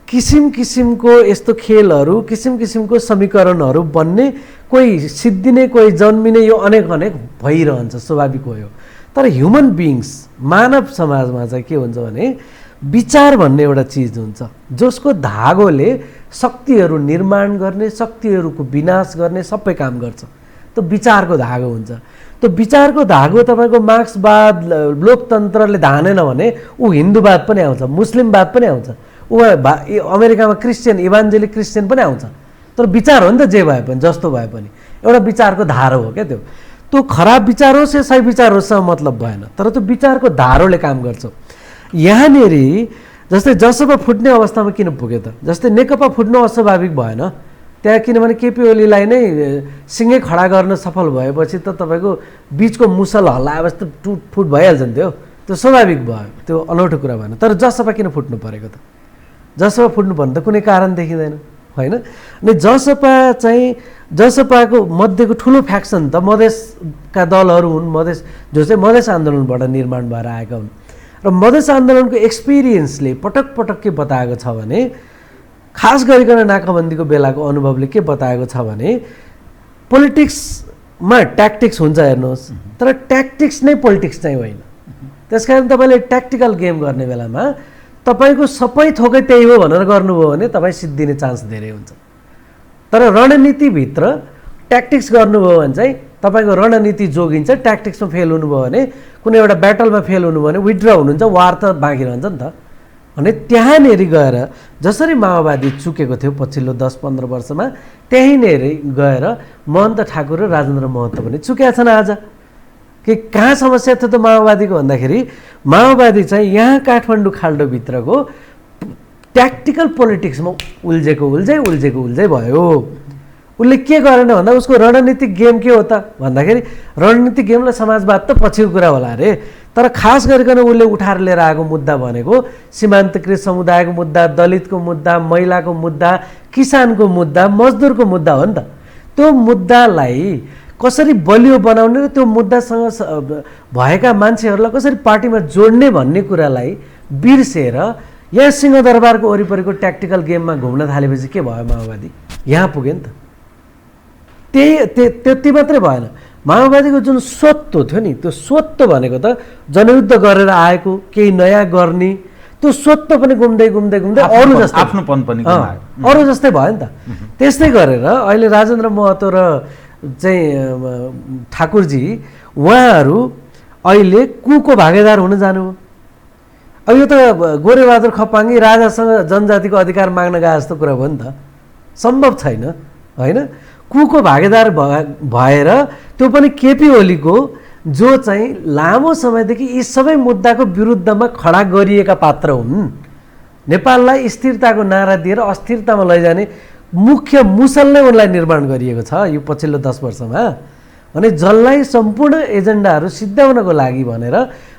किसिम किसिमको यस्तो खेलहरू, किसिम किसिमको समीकरणहरू बन्ने, कोही सिद्धिने कोही जन्मिने, यो अनेक भइरहन्छ, स्वाभाविक हो यो। तर ह्युमन बिङ्स, मानव समाजमा चाहिँ के हुन्छ भने विचार भन्ने एउटा चिज हुन्छ जसको धागोले शक्तिहरू निर्माण गर्ने, शक्तिहरूको विनाश गर्ने सबै काम गर्छ। त्यो विचारको धागो हुन्छ। त्यो विचारको धागो तपाईँको मार्क्सवाद, लोकतन्त्रले धानेन भने ऊ हिन्दूवाद पनि आउँछ, मुस्लिमवाद पनि आउँछ, ऊ अमेरिकामा क्रिस्चियन इभान्जेलिक क्रिस्चियन पनि आउँछ। तर विचार हो नि त, जे भए पनि जस्तो भए पनि एउटा विचारको धारो हो क्या त्यो। त्यो खराब विचार होस् या सही विचार होस् मतलब भएन, तर त्यो विचारको धारोले काम गर्छ। यहाँनिर जस्तै जसपा फुट्ने अवस्थामा किन पुग्यो त? जस्तै नेकपा फुट्नु अस्वाभाविक भएन त्यहाँ, किनभने केपी ओलीलाई नै सिङ्गै खडा गर्न सफल भएपछि त तपाईँको बिचको मुसल हल्लाएपछि त टुटफुट भइहाल्छ नि त्यो, त्यो स्वाभाविक भयो, त्यो अनौठो कुरा भएन। तर जसपा किन फुट्नु परेको त? जसपा फुट्नु पर्ने त कुनै कारण देखिँदैन होइन। अनि जसपाको मध्येको ठुलो फ्याक्सन त मधेसका दलहरू हुन्, जो चाहिँ मधेस आन्दोलनबाट निर्माण भएर आएका हुन्। र मधेस आन्दोलनको एक्सपिरियन्सले पटक के बताएको छ भने, खास गरिकन नाकाबन्दीको बेलाको अनुभवले के बताएको छ भने पोलिटिक्समा ट्याक्टिक्स हुन्छ हेर्नुहोस्, तर ट्याक्टिक्स नै पोलिटिक्स चाहिँ होइन। त्यसकारण तपाईँले ट्याक्टिकल गेम गर्ने बेलामा तपाईँको सबै थोकै त्यही हो भनेर गर्नुभयो भने तपाईँ सिद्धिने चान्स धेरै हुन्छ। तर रणनीतिभित्र ट्याक्टिक्स गर्नुभयो भने चाहिँ तपाईँको रणनीति जोगिन्छ। ट्याक्टिक्समा फेल हुनुभयो भने, कुनै एउटा ब्याटलमा फेल हुनुभयो भने विथड्र हुनुहुन्छ, वार त बाँकी रहन्छ नि त। अनि त्यहाँनिर गएर जसरी माओवादी चुकेको थियो पछिल्लो 10-15 वर्षमा, त्यहीँनिर गएर महन्त ठाकुर र राजेन्द्र महतो पनि चुकेका छन्। आज कि कहाँ समस्या थियो त माओवादीको भन्दाखेरि, माओवादी चाहिँ यहाँ काठमाडौँ खाल्डोभित्रको ट्याक्टिकल पोलिटिक्समा उल्झेको भयो। उसले के गरेन भन्दा उसको रणनीतिक गेम के हो त भन्दाखेरि, रणनीतिक गेमलाई समाजवाद त पछिको कुरा होला अरे, तर खास गरिकन उसले उठाएर लिएर आएको मुद्दा भनेको सीमान्तकृत समुदायको मुद्दा, दलितको मुद्दा, महिलाको मुद्दा, किसानको मुद्दा, मजदुरको मुद्दा हो नि त। त्यो मुद्दालाई कसरी बलियो बनाउने र त्यो मुद्दासँग भएका मान्छेहरूलाई कसरी पार्टीमा जोड्ने भन्ने कुरालाई बिर्सेर यहाँ सिंहदरबारको वरिपरिको ट्याक्टिकल गेममा घुम्न थालेपछि के भयो? माओवादी यहाँ पुग्यो नि त। त्यति मात्रै भएन, माओवादीको जुन स्वत्व थियो नि, त्यो स्वत्व भनेको त जनयुद्ध गरेर आएको केही नयाँ गर्ने, त्यो स्वत्व पनि घुम्दै अरू जस्तै भयो नि त। त्यस्तै गरेर अहिले राजेन्द्र महतो र चाहिँ ठाकुरजी उहाँहरू अहिले कुको भागीदार हुन जानुभयो। अब यो त गोरेबहादुर खप्पाङ्गी राजासँग जनजातिको अधिकार माग्न गए जस्तो कुरा भयो नि त, सम्भव छैन होइन। कुको भागीदार भएर त्यो पनि केपी ओलीको जो चाहिँ लामो समयदेखि यी सबै मुद्दाको विरुद्धमा खडा गरिएका पात्र हुन्, नेपाललाई स्थिरताको नारा दिएर अस्थिरतामा लैजाने मुख्य मुसल नै उनलाई निर्माण गरिएको छ यो पछिल्लो 10 वर्षमा। अनि जसलाई सम्पूर्ण एजेन्डाहरू सिद्ध्याउनको लागि भनेर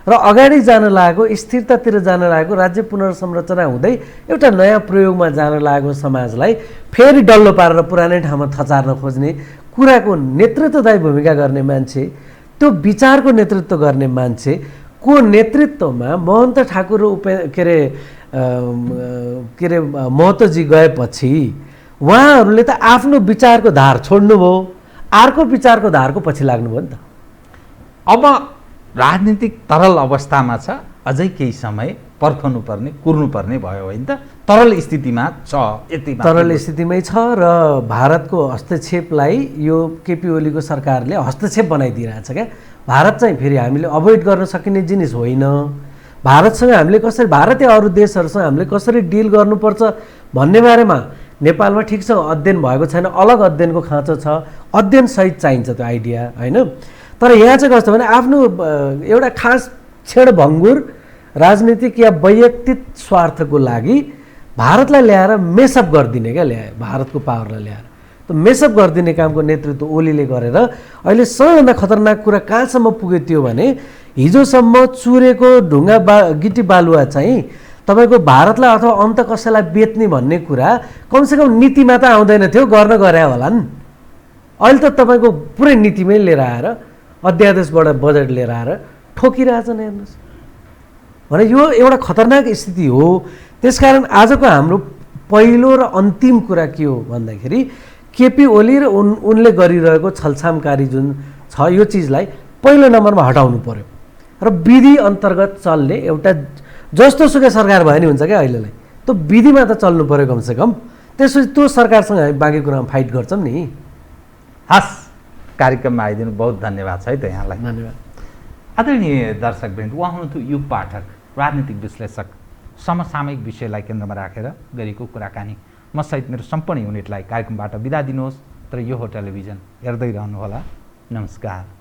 र अगाडि जान लागेको स्थिरतातिर जान लागेको राज्य पुनर्संरचना हुँदै एउटा नयाँ प्रयोगमा जान लागेको समाजलाई फेरि डल्लो पारेर पुरानै ठाउँमा थचार्न खोज्ने कुराको नेतृत्वदायी भूमिका गर्ने मान्छे, त्यो विचारको नेतृत्व गर्ने मान्छे को नेतृत्वमा महन्त ठाकुर के अरे महतोजी गएपछि उहाँहरूले त आफ्नो विचारको धार छोड्नुभयो, अर्को विचारको धारको पछि लाग्नुभयो नि त। अब राजनीतिक तरल अवस्थामा छ, अझै केही समय पर्खनुपर्ने कुर्नुपर्ने भयो होइन त। तरल स्थितिमा छ, यति तरल स्थितिमै छ र भारतको हस्तक्षेपलाई यो केपी ओलीको सरकारले हस्तक्षेप बनाइदिइरहेछ क्या। भारत चाहिँ फेरि हामीले अभोइड गर्न सकिने जिनिस होइन। भारतसँग हामीले कसरी, भारतीय अरू देशहरूसँग हामीले कसरी डिल गर्नुपर्छ भन्ने बारेमा नेपालमा ठिकसँग अध्ययन भएको छैन। अलग अध्ययनको खाँचो छ, अध्ययन सहित चाहिन्छ त्यो आइडिया होइन। तर यहाँ चाहिँ कस्तो भने आफ्नो एउटा खास छेडभङ्गुर राजनीतिक या वैयक्तिक स्वार्थको लागि भारतलाई ल्याएर मेसअप गरिदिने क्या, ल्यायो भारतको पावरलाई ल्याएर त मेसअप गरिदिने कामको नेतृत्व ओलीले गरेर अहिले सबैभन्दा खतरनाक कुरा कहाँसम्म पुग्यो त्यो भने हिजोसम्म चुरेको ढुङ्गा गिटी बालुवा चाहिँ तपाईँको भारतलाई अथवा अन्त कसैलाई बेच्ने भन्ने कुरा कमसेकम नीतिमा त आउँदैन थियो, गर्न गरे होला नि। अहिले त तपाईँको पुरै नीतिमै लिएर आएर अध्यादेशबाट बजेट लिएर आएर ठोकिरहेछन् हेर्नुहोस्। भने यो एउटा खतरनाक स्थिति हो। त्यसकारण आजको हाम्रो पहिलो र अन्तिम कुरा के हो भन्दाखेरि केपी ओली र उनले गरिरहेको छलछामकारी जुन छ यो चिजलाई पहिलो नम्बरमा हटाउनु पर्यो र विधि अन्तर्गत चल्ने एउटा जस्तो सुकै सरकार भयो नि हुन्छ क्या अहिलेलाई, त्यो विधिमा त चल्नु पर्यो कमसेकम। त्यसपछि त्यो सरकारसँग हामी बाँकी कुरामा फाइट गर्छौँ नि। हस्, कार्यक्रममा आइदिनु बहुत धन्यवाद छ है त यहाँलाई। धन्यवाद। आदरणीय दर्शकवृन्द, उहाँ हुनुहुन्थ्यो युग पाठक, राजनीतिक विश्लेषक, समसामयिक विषयलाई केन्द्रमा राखेर गरेको कुराकानी। म सहित मेरो सम्पूर्ण युनिटलाई कार्यक्रमबाट बिदा दिनुहोस्, तर यो हो टेलिभिजन, हेर्दै रहनुहोला। नमस्कार।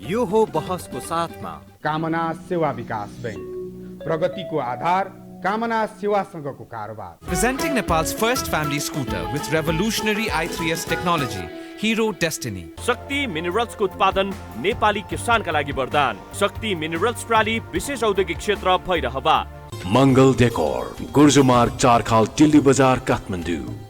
यो हो बहसको साथमा कामना सेवा विकास बैंक, प्रगतिको आधार कामना सेवासँगको कारोबार। Presenting Nepal's first family scooter with revolutionary i3s technology, Hero Destiny. शक्ति मिनरल्सको उत्पादन नेपाली किसानका लागि वरदान। शक्ति मिनरल्स प्रणाली विशेष औद्योगिक क्षेत्र भैरहवा। मङ्गल डेकोर, गुर्जुमार्ग 4 खाल दिल्ली बजार काठमाडौँ।